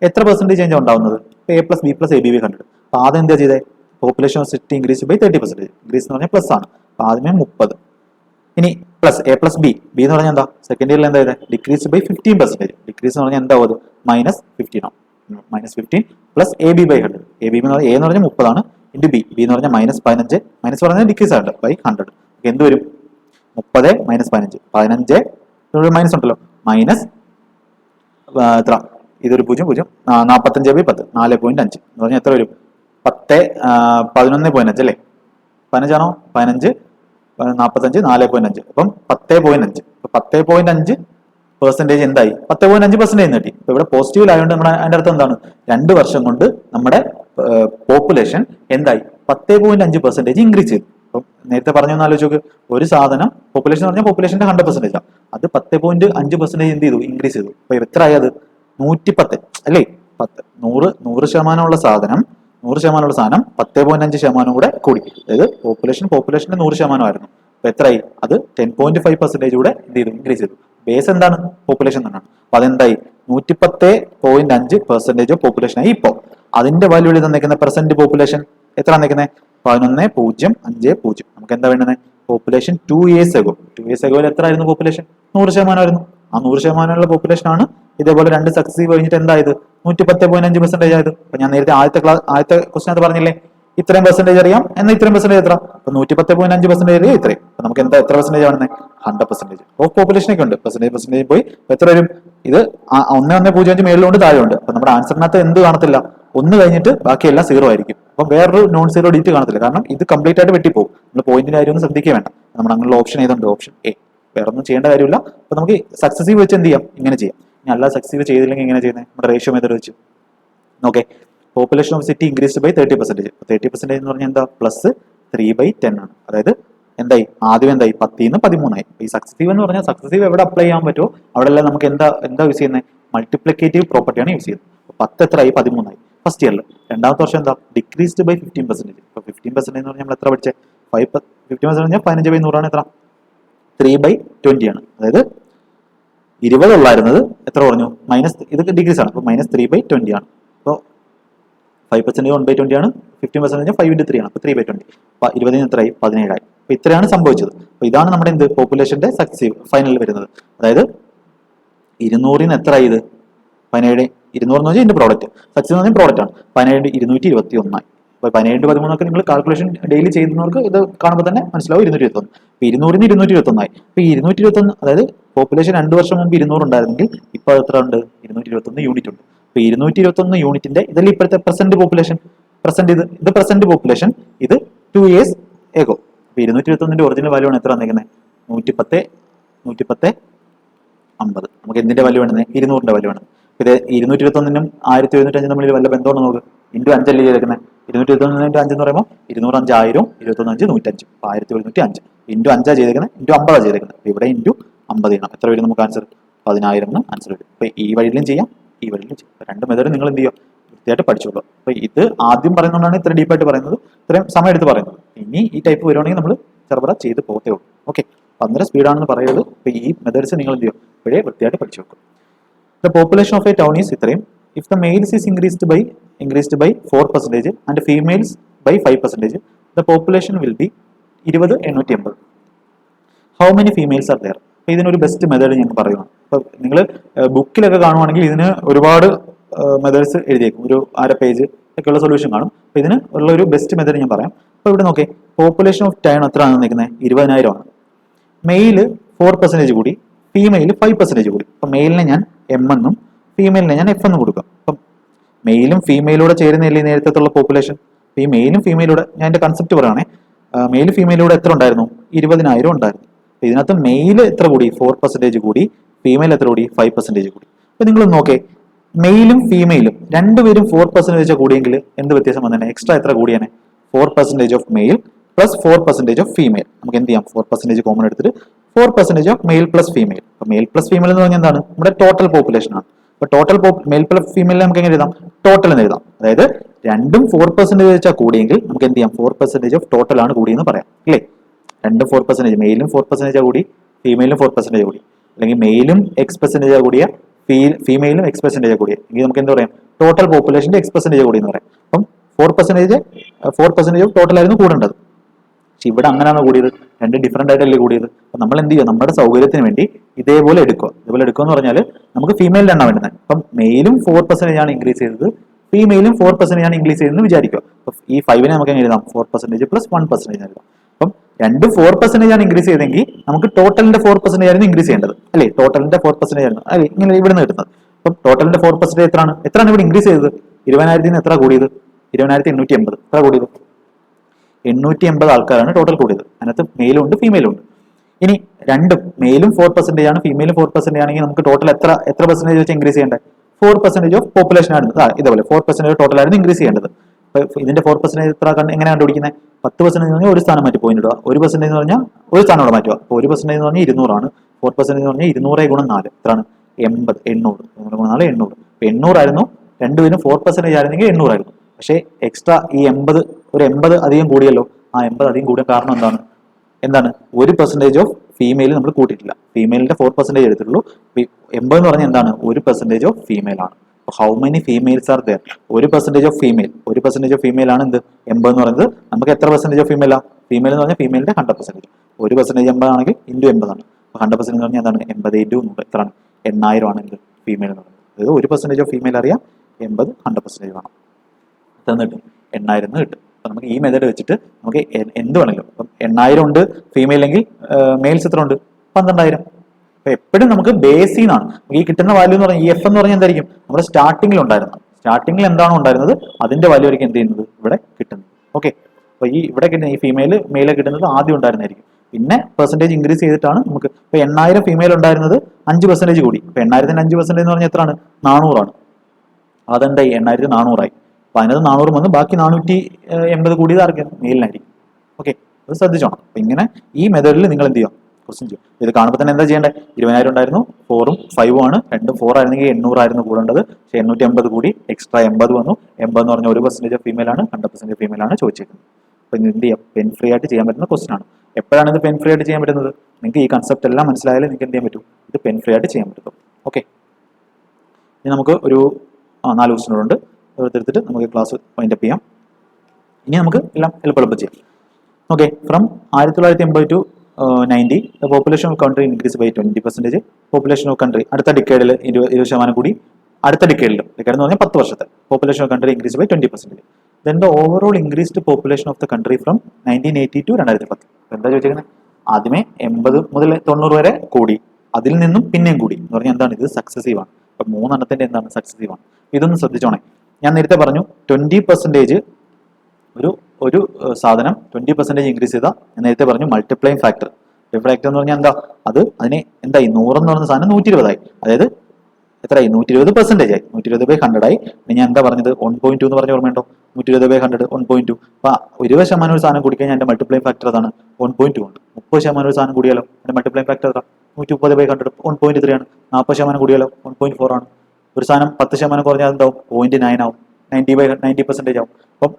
എത്ര പെർസെൻറ്റേജ് ചേഞ്ച് ഉണ്ടാവുന്നത്, a+b+ab/100. അപ്പൊ ആദ്യം എന്താ ചെയ്തേ, population of city increase by 30%. Increase എന്ന് പറഞ്ഞാൽ പ്ലസ് ആണ്. അപ്പൊ ആദ്യമേ 30. ഇനി പ്ലസ് a+b എന്ന് പറഞ്ഞാൽ എന്താ, സെക്കൻഡ് ഇയറിൽ എന്താ ചെയ്തത്, ഡിക്രീസ് ബൈ 15%. ഡിക്രീസ് എന്ന് പറഞ്ഞാൽ എന്താ, -15 ആണ്. -15 പ്ലസ് ab/100. ab എന്ന് പറഞ്ഞാൽ a എന്ന് പറഞ്ഞാൽ 30 ആണ്, ഇൻറ്റു b എന്ന് പറഞ്ഞാൽ -15. മൈനസ് പറഞ്ഞാൽ ഡിക്രീസ് ആണ് /100. എന്ത് വരും, 30 - 15. 15 മൈനസ് ഉണ്ടല്ലോ, മൈനസ് എത്ര, ഇതൊരു 0 0 45/10 4.5 എന്ന് പറഞ്ഞാൽ എത്ര വരും, 11.5 അല്ലേ, 15 ആണോ, 15 45 4.5. അപ്പം 10.5. 10.5% എന്തായി, 10.5% കിട്ടി. ഇപ്പൊ ഇവിടെ പോസിറ്റീവിലായതുകൊണ്ട് നമ്മുടെ അതിന്റെ അർത്ഥം എന്താണ്, 2 വർഷം കൊണ്ട് നമ്മുടെ പോപ്പുലേഷൻ എന്തായി, 10.5% ഇൻക്രീസ് ചെയ്തു. അപ്പം നേരത്തെ പറഞ്ഞു ആലോചിച്ച് നോക്ക്, ഒരു സാധനം പോപ്പുലേഷൻ പറഞ്ഞാൽ പോപ്പുലേഷന്റെ 100% ആണ്, അത് 10.5% എന്ത് ചെയ്തു, ഇൻക്രീസ് ചെയ്തു. അപ്പൊ എത്ര ആയത്, 110 അല്ലേ. 100% സാധനം 10.5% കൂടെ കൂടി. അതായത് പോപ്പുലേഷന്റെ 100% ആയിരുന്നു. അപ്പൊ എത്രയായി, അത് 10.5% കൂടെ എന്ത് ചെയ്തു, ഇൻക്രീസ് ചെയ്തു. ബേസ് എന്താണ്, പോപ്പുലേഷൻ തന്നെയാണ്. അപ്പൊ അതെന്തായി, 110.5% ഓഫ് പോപ്പുലേഷൻ ആയി. ഇപ്പോ അതിന്റെ വാല്യൂ എഴുതി തന്നേക്കുന്ന പ്രസന്റ് പോപ്പുലേഷൻ എത്ര തന്നേക്കുന്നത്, 11.050. നമുക്ക് എന്താ വേണ്ടത്, population 2 years ago. 2 years ago എത്ര ആയിരുന്നു പോപ്പുലേഷൻ, 100% ആയിരുന്നു. ആ 100% പോപ്പുലേഷൻ ആണ് ഇതേപോലെ 2 സക്സസീവ് കഴിഞ്ഞിട്ട് എന്തായത്, 110.5% ആയത്. അപ്പൊ ഞാൻ നേരത്തെ ആദ്യത്തെ ക്വസ്റ്റൻ അത് പറഞ്ഞില്ലേ, ഇത്രയും പെർസെന്റേജ് അറിയാം എന്നാൽ ഇത്രയും പെർസെന്റേജ് എത്ര, അപ്പൊ 110.5% അറിയാം ഇത്രയും. അപ്പൊ നമുക്ക് എന്താ, എത്ര പെർസെന്റേജ് ആണ്, 100% ഓഫ് പോപ്പുലേഷൻ ഒക്കെ ഉണ്ട്. പെർസെന്റേജ് പോയി എത്ര വരും, ഇത് 1.05 മേളിലുണ്ട് താഴെയുണ്ട്. അപ്പൊ നമ്മുടെ ആൻസറിനകത്ത് എന്ത് കാണത്തില്ല, 1 കഴിഞ്ഞിട്ട് ബാക്കിയെല്ലാം 0 ആയിരിക്കും. അപ്പൊ വേറൊരു നോൺ സീറോ ഡിജിറ്റ് കാണത്തില്ല, കാരണം ഇത് കംപ്ലീറ്റ് ആയിട്ട് വെട്ടിപ്പോകും. നമ്മൾ പോയിന്റിന്റെ കാര്യം ഒന്നും ശ്രദ്ധിക്കുക വേണ്ട. നമ്മൾ അങ്ങനെയുള്ള ഓപ്ഷൻ ഏതുണ്ട്, ഓപ്ഷൻ എ. വേറെ ഒന്നും ചെയ്യേണ്ട കാര്യമില്ല. അപ്പൊ നമുക്ക് സക്സസീവ് വെച്ച് എന്ത് ചെയ്യാം, ഇങ്ങനെ ചെയ്യാം. ഇനി അല്ല സക്സസീവ് ചെയ്തില്ലെങ്കിൽ എങ്ങനെ ചെയ്യുന്നത്, നമ്മുടെ റേഷ്യോ മെത്തേഡ് വെച്ച് നോക്കേ. Population of city increase by 30%. 30% എന്ന് പറഞ്ഞാൽ എന്താ, +3/10 ആണ്. അതായത് എന്തായി, ആദ്യം എന്തായി, 10 - 13 ആയി. ഈ സക്സസീവ് എന്ന് പറഞ്ഞാൽ സക്സസീവ് എവിടെ അപ്ലൈ ചെയ്യാൻ പറ്റുമോ അവിടെ എല്ലാം നമുക്ക് എന്താ യൂസ് ചെയ്യുന്നത്, മൾട്ടിപ്ലിക്കേറ്റീവ് പ്രോപ്പർട്ടിയാണ് യൂസ് ചെയ്യുന്നത്. 10 എത്രയായി, 13 ആയി ഫസ്റ്റ് ഇയറിൽ. രണ്ടാമത്തെ വർഷം എന്താ, ഡിക്രീസ്ഡ് ബൈ 15%. ഇപ്പൊ 15% എന്ന് പറഞ്ഞാൽ നമ്മൾ എത്ര പഠിച്ചേ, 15% പറഞ്ഞാൽ 15/100 ആണ്. എത്ര, 3/20 ആണ്. അതായത് 20 ഉള്ളായിരുന്നത് എത്ര കുറഞ്ഞു, മൈനസ്, ഇത് ഡിഗ്രീസ് ആണ്. അപ്പൊ -3/20 ആണ്. അപ്പോൾ 5% 1/20 ആണ്, 15% 5 × 3 ആണ്. അപ്പൊ 3/20. അപ്പൊ 20 എത്രയായി, 17 ആയി. അപ്പൊ ഇത്രയാണ് സംഭവിച്ചത്. അപ്പൊ ഇതാണ് നമ്മുടെ എന്ത്, പോപ്പുലേഷന്റെ സക്സസീവ് ഫൈനലിൽ വരുന്നത്. അതായത് 200 എത്ര ഇത് 17 200 എന്ന് വെച്ചാൽ ഇതിന്റെ പ്രോഡക്റ്റ് സക്സസ് എന്ന് പറഞ്ഞാൽ പ്രോഡക്റ്റ് ആണ് 17 221 അപ്പോൾ 17 13 ഒക്കെ നിങ്ങൾ കാൽക്കുലേഷൻ ഡെയിലി ചെയ്യുന്നവർക്ക് ഇത് കാണുമ്പോൾ തന്നെ മനസ്സിലാവും 221 അപ്പോൾ 200 221 ആയി അപ്പോൾ 221 അതായത് പോപ്പുലേഷൻ 2 വർഷം മുമ്പ് 200 ഉണ്ടായിരുന്നെങ്കിൽ ഇപ്പോൾ എത്ര ഉണ്ട് 221 യൂണിറ്റ് ഉണ്ട് അപ്പോൾ 221 യൂണിറ്റിന്റെ ഇതല്ലേ ഇപ്പോഴത്തെ പ്രസന്റ് പോപ്പുലേഷൻ ഇത് പ്രസന്റ് പോപ്പുലേഷൻ ഇത് 2 ഇയേഴ്സ് ഏകോ അപ്പോൾ 221ന്റെ ഒറിജിനൽ വാല്യൂ ആണ് എത്ര വന്നിരിക്കുന്നത് 110 50 നമുക്ക് എന്തിന്റെ വാല്യൂ വേണമെന്ന് 200ന്റെ വാല്യൂ വേണം ഇത് 221നും 1705 തമ്മിൽ വല്ല ബന്ധമുണ്ടോ നോക്ക് ഇൻറ്റു 5 അല്ലേ ചെയ്തേക്കുന്നത് 221 ഇൻറ്റു 5 എന്ന് പറയുമ്പോൾ 205 1000 21 5 105 1705 ഇൻറ്റു 5 ചെയ്തേക്കുന്നത് ഇൻറ്റു 50 ചെയ്തേക്കുന്നത് ഇവിടെ ഇൻറ്റു 50 ചെയ്യണം എത്ര വരും നമുക്ക് ആൻസർ 10000 എന്ന് ആൻസർ വരും അപ്പോൾ ഈ വഴിയിലും ചെയ്യാം ഈ വഴിയിലും ചെയ്യാം രണ്ട് മെത്തേഡ് നിങ്ങൾ എന്ത് ചെയ്യുക വൃത്തിയായിട്ട് പഠിച്ചോളൂ അപ്പോൾ ഇത് ആദ്യം പറയുന്നതുകൊണ്ടാണ് ഇത്ര ഡീപ്പായിട്ട് പറയുന്നത് ഇത്രയും സമയം എടുത്ത് പറയുന്നത് ഇനി ഈ ടൈപ്പ് വരുവാണെങ്കിൽ നമ്മൾ ചെറുപറ ചെയ്ത് പോകത്തേ ഉള്ളൂ ഓക്കെ അപ്പോൾ അന്നേരം സ്പീഡാണെന്ന് പറയുന്നത് അപ്പോൾ ഈ മെത്തേഡ്സ് നിങ്ങൾ എന്ത് ചെയ്യും ഇപ്പോഴേ വൃത്തിയായിട്ട് പഠിച്ചു വെക്കും the population of a town is ഇത്രയും if the males is increased by 4% and females by 5%, the population will be 20,880. How many females are there? അപ്പോൾ ഇതിനൊരു ബെസ്റ്റ് മെത്തേഡ് ഞാൻ പറയുകയാണ്. അപ്പോൾ നിങ്ങൾ ബുക്കിലൊക്കെ കാണുവാണെങ്കിൽ ഇതിന് ഒരുപാട് മെത്തേഡ്സ് എഴുതിയേക്കും, ഒരു അര പേജ് ഒക്കെയുള്ള സൊല്യൂഷൻ കാണും. അപ്പോൾ ഇതിന് ഉള്ള ഒരു ബെസ്റ്റ് മെത്തേഡ് ഞാൻ പറയാം. അപ്പോൾ ഇവിടെ നോക്കേ, പോപ്പുലേഷൻ ഓഫ് ടൗൺ എത്ര ആണ് നിൽക്കുന്നത്? 20,000 ആണ്. മെയില് 4% കൂടി, ഫീമെയിൽ 5% കൂടി. അപ്പം മെയിലിനെ ഞാൻ M എന്നും ഫീമെയിലിനെ ഞാൻ F എന്നും കൊടുക്കാം. അപ്പം മെയിലും ഫീമെയിലൂടെ ചേരുന്നില്ലേ നേരത്തെ പോപ്പുലേഷൻ? ഈ മെയിലും ഫീമെയിലൂടെ ഞാൻ എൻ്റെ കൺസെപ്റ്റ് പറയുകയാണെ, മെയിൽ ഫീമെയിലൂടെ എത്ര ഉണ്ടായിരുന്നു? 20,000 ഉണ്ടായിരുന്നു. അപ്പോൾ ഇതിനകത്ത് മെയിൽ എത്ര കൂടി? 4% കൂടി, ഫീമെയിൽ എത്ര കൂടി? 5% കൂടി. അപ്പോൾ നിങ്ങൾ നോക്കേ, മെയിലും ഫീമെയിലും രണ്ടുപേരും 4% കൂടിയെങ്കിൽ എന്ത് വ്യത്യാസം വന്നേ? എക്സ്ട്രാ എത്ര കൂടിയാണ്? 4% of male plus 4% of female. നമുക്ക് എന്ത് ചെയ്യാം? 4% കോമൺ എടുത്തിട്ട് 4% ഓഫ് മെയിൽ പ്ലസ് ഫീമെയിൽ. അപ്പോൾ മെയിൽ പ്ലസ് ഫീമെയിൽ എന്ന് പറഞ്ഞാൽ എന്താണ്? നമ്മുടെ ടോട്ടൽ പോപ്പുലേഷൻ ആണ്. അപ്പോൾ ടോട്ടൽ മെയിൽ പ്ലസ് ഫീമെയിൽ നമുക്ക് എങ്ങനെ എഴുതാം? ടോട്ടൽ എന്ന് എഴുതാം. അതായത് രണ്ടും 4% വെച്ചാൽ കൂടിയെങ്കിൽ നമുക്ക് എന്ത് ചെയ്യാം? 4% ഓഫ് ടോട്ടൽ ആണ് കൂടിയെന്ന് പറയാം, അല്ലേ? രണ്ടും 4%, മെയിലും 4% കൂടി, ഫീമെയിലും 4% കൂടി, അല്ലെങ്കിൽ മെയിലും X% കൂടിയ, ഫീമെയിലും X% കൂടിയ, എങ്കിൽ നമുക്ക് എന്താ പറയാം? ടോട്ടൽ പോപ്പുലേഷന്റെ X% കൂടി എന്ന് പറയാം. അപ്പം 4% ഓഫ് ടോട്ടൽ ആയിരുന്നു കൂടേണ്ടത്. പക്ഷെ ഇവിടെ അങ്ങനെയാണ് കൂടിയത്, രണ്ട് ഡിഫറെന്റ് ആയിട്ടല്ലേ കൂടിയത്. അപ്പൊ നമ്മൾ എന്ത് ചെയ്യുക? നമ്മുടെ സൗകര്യത്തിന് വേണ്ടി ഇതേപോലെ എടുക്കുക. ഇതേപോലെ എടുക്കുക എന്ന് പറഞ്ഞാൽ നമുക്ക് ഫീമെയിലിന്റെ എണ്ണം വേണ്ടത്. അപ്പം മെയിലും 4% ആണ് ഇൻക്രീസ് ചെയ്തത്, ഫീമെയിലും 4% ആണ് ഇൻക്രീസ് ചെയ്തതെന്ന് വിചാരിക്കുക. അപ്പൊ ഈ 5നെ നമുക്ക് എങ്ങനെ എഴുതാം? 4% പ്ലസ് 1% എഴുതാം. അപ്പം രണ്ട് 4% ആണ് ഇൻക്രീസ് ചെയ്തെങ്കിൽ നമുക്ക് ടോട്ടലിന്റെ 4% ആയിരുന്നു ഇൻക്രീസ് ചെയ്യേണ്ടത്, അല്ലേ? ടോട്ടലിന്റെ 4% ആയിരുന്നു, അല്ലെ? ഇങ്ങനെ ഇവിടെ നിന്ന് കിട്ടുന്നത്. അപ്പം ടോട്ടലിന്റെ 4% എത്രയാണ് ഇവിടെ ഇൻക്രീസ് ചെയ്തത്? 20,000 എത്ര കൂടിയത്? 20,880. എത്ര കൂടിയത്? 880 ആൾക്കാരാണ് ടോട്ടൽ കൂടിയത്. അതിനകത്ത് മെയിലും ഉണ്ട്, ഫീമെയിലും ഉണ്ട്. ഇനി രണ്ടും മെയിലും 4% ആണ്, ഫീമെയിലും 4% ആണെങ്കിൽ നമുക്ക് ടോട്ടൽ എത്ര പെർസെന്റേജ് വെച്ച് ഇൻക്രീസ് ചെയ്യേണ്ടത്? 4% ഓഫ് പോപ്പുലേഷൻ ആണ്. ഇതേപോലെ 4% ടോട്ടൽ ആയിരുന്നു ഇൻക്രീസ് ചെയ്യേണ്ടത്. ഇതിന്റെ 4% എത്ര എങ്ങനെ കണ്ടുപിടിക്കുന്നത്? 10% എന്ന് പറഞ്ഞാൽ ഒരു സ്ഥാനം മാറ്റി പോയിന്റ് ഇടുക, 1% എന്ന് പറഞ്ഞാൽ ഒരു സ്ഥാനം ഇവിടെ മാറ്റുക. അപ്പോൾ 1% എന്ന് പറഞ്ഞാൽ 200 ആണ്, 4% എന്ന് പറഞ്ഞാൽ 200 ഗുണം 4 എത്രയാണ്? 80. 800 800. 800 ആയിരുന്നു. രണ്ടുപേരും 4% ആയിരുന്നെങ്കിൽ 800 ആയിരുന്നു. പക്ഷേ എക്സ്ട്രാ ഈ 80 അധികം കൂടിയല്ലോ. ആ 80 അധികം കൂടിയ കാരണം എന്താണ്? 1% ഓഫ് ഫീമെയിൽ നമ്മൾ കൂട്ടിയിട്ടില്ല, ഫീമെയിലിന്റെ 4% എടുത്തിട്ടുള്ളൂ. 80 എന്ന് പറഞ്ഞാൽ എന്താണ്? 1% ഓഫ് ഫീമെയിൽ ആണ്. How many females are there? 1% of female. 1% of female ആണ് എന്ത്? 80 എന്ന് പറയുന്നത്. നമുക്ക് എത്ര പെർസെന്റേജ് ഓഫ് ഫീമെയിലാ? ഫീമെയിൽ എന്ന് പറഞ്ഞാൽ ഫീമെയിലിന്റെ 100%. 1% 80 ആണെങ്കിൽ ഇൻറ്റു 80 ആണ്. 100% എന്ന് പറഞ്ഞാൽ എന്താണ്? 80 ഇൻറ്റു 100 എത്രയാണ്? 8,000 ആണ് എന്ത്? ഫീമെയിൽ എന്ന് പറയുന്നത്. അതായത് 1% ഓഫ് ഫീമെയിൽ അറിയാം, 80 100% വേണം. തന്നിട്ട് 8,000 എന്ന് കിട്ടും. അപ്പൊ നമുക്ക് ഈ മെത്തേഡ് വെച്ചിട്ട് നമുക്ക് എന്ത് വേണമല്ലോ. അപ്പം 8,000 ഉണ്ട് ഫീമെയിലെങ്കിൽ, മെയിൽസ് എത്ര ഉണ്ട്? 12,000. അപ്പൊ എപ്പോഴും നമുക്ക് ബേസിൽ നിന്നാണ് ഈ കിട്ടുന്ന വാല്യൂ എന്ന് പറഞ്ഞാൽ, ഈ F എന്ന് പറഞ്ഞാൽ എന്തായിരിക്കും? നമ്മുടെ സ്റ്റാർട്ടിങ്ങിൽ ഉണ്ടായിരുന്നത്. സ്റ്റാർട്ടിങ്ങിൽ എന്താണോ ഉണ്ടായിരുന്നത് അതിന്റെ വാല്യൂ ആയിരിക്കും എന്ത് ചെയ്യുന്നത്? ഇവിടെ കിട്ടുന്നത്. ഓക്കെ. അപ്പൊ ഇവിടെ കിട്ടുന്ന ഈ മെയിലെ കിട്ടുന്നത് ആദ്യം ഉണ്ടായിരുന്നായിരിക്കും. പിന്നെ പെർസെന്റേജ് ഇൻക്രീസ് ചെയ്തിട്ടാണ് നമുക്ക്. ഇപ്പൊ 8,000 ഫീമെയിൽ ഉണ്ടായിരുന്നത് 5% കൂടി. അപ്പൊ 8,000 5% എന്ന് പറഞ്ഞാൽ എത്രയാണ്? 400 ആണ്. അതെന്തായി? 8,400 ആയി. അപ്പൊ അതിനകത്ത് 400 വന്ന് ബാക്കി 480 കൂടിയത് ആർക്കും? മെയിലിനായിരിക്കും. ഓക്കെ, അത് ശ്രദ്ധിച്ചോണം. അപ്പൊ ഇങ്ങനെ ഈ മെത്തേഡിൽ നിങ്ങൾ എന്ത് ചെയ്യാം? ക്വസ്റ്റ്യൻ ചെയ്യും. ഇത് കാണുമ്പോൾ തന്നെ എന്താ ചെയ്യേണ്ടത്? 20,000 ഉണ്ടായിരുന്നു, 4ഉം 5ഉം ആണ്. രണ്ടും 4 ആയിരുന്നെങ്കിൽ 800 ആയിരുന്നു കൂടേണ്ടത്. പക്ഷേ 880 കൂടി, എക്സ്ട്രാ 80 വന്നു. 80 എന്ന് പറഞ്ഞാൽ 1% ഓഫ് ഫീമെയിൽ ആണ്, 100% ഫീമെയിൽ ആണ് ചോദിച്ചിരിക്കുന്നത്. അപ്പൊ ഇത് എന്ത് ചെയ്യാം? പെൻ ഫ്രീ ആയിട്ട് ചെയ്യാൻ പറ്റുന്ന ക്വസ്റ്റൻ ആണ്. എപ്പോഴാണ് ഇത് പെൻ ഫ്രീ ആയിട്ട് ചെയ്യാൻ പറ്റുന്നത്? നിങ്ങൾക്ക് ഈ കൺസെപ്റ്റ് എല്ലാം മനസ്സിലായാലും നിങ്ങൾക്ക് എന്ത് ചെയ്യാൻ പറ്റും? ഇത് പെൻ ഫ്രീ ആയിട്ട് ചെയ്യാൻ പറ്റും. ഓക്കെ, ഇനി നമുക്ക് ഒരു 4 ക്വസ്റ്റനുകളുണ്ട്. എടുത്തിട്ട് നമുക്ക് ക്ലാസ് വൈൻഡപ്പ് ചെയ്യാം. ഇനി നമുക്ക് എല്ലാം എളുപ്പം ചെയ്യാം. Okay, from 1980 to 90, the population of country increase by 20%. Population of country അടുത്ത ഡിക്കേഡിൽ 20% കൂടി, അടുത്ത ഡിക്കേഡിലും, ഡിക്കേഡ് എന്ന് പറഞ്ഞാൽ 10 വർഷത്തെ population of country increase by 20%. Then the overall increased population of the country from 1980 to 2010. എന്താ ചോദിച്ചിരിക്കുന്നത്? ആദ്യമേ 80 മുതൽ 90 വരെ കൂടി, അതിൽ നിന്നും പിന്നെയും കൂടി എന്ന് പറഞ്ഞാൽ എന്താണ്? ഇത് സക്സസീവ് ആണ്. അപ്പൊ 3 എന്താണ്? സക്സസീവ് ആണ്. ഇതൊന്ന് ശ്രദ്ധിച്ചോണേ. ഞാൻ നേരത്തെ പറഞ്ഞു 20% ഒരു സാധനം 20% ഇൻക്രീസ് ചെയ്താൽ ഞാൻ നേരത്തെ പറഞ്ഞു മൾട്ടിപ്ലൈങ് ഫാക്ടർ. ഫാക്ടർ എന്ന് പറഞ്ഞാൽ എന്താ? അതിനെ എന്തായി? 100 എന്ന് പറയുന്ന സാധനം 120 ആയി. അതായത് എത്രയായി? 120% ആയി. 120/100 ആയി. പിന്നെ ഞാൻ എന്താ പറഞ്ഞത്? 1.2 എന്ന് പറഞ്ഞ ഓർമ്മയുണ്ടോ? 120/100 1.2. അപ്പൊ 20% ഒരു സാധനം കൂടിക്കഴിഞ്ഞാൽ എന്റെ മൾട്ടിപ്ലൈങ് ഫാക്ടർ അതാണ് 1.2 ഉണ്ട്. 30% ഒരു സാധനം കൂടിയാലോ എന്റെ മൾട്ടിപ്ലൈങ് ഫാക്ടർ അതാ 130/100 1.3 ആണ്. 40% കൂടിയാലോ 1.4 ആണ്. ഒരു സാധനം 10% കുറഞ്ഞാൽ എന്താവും? 0.9 ആവും. 90% ആവും. അപ്പം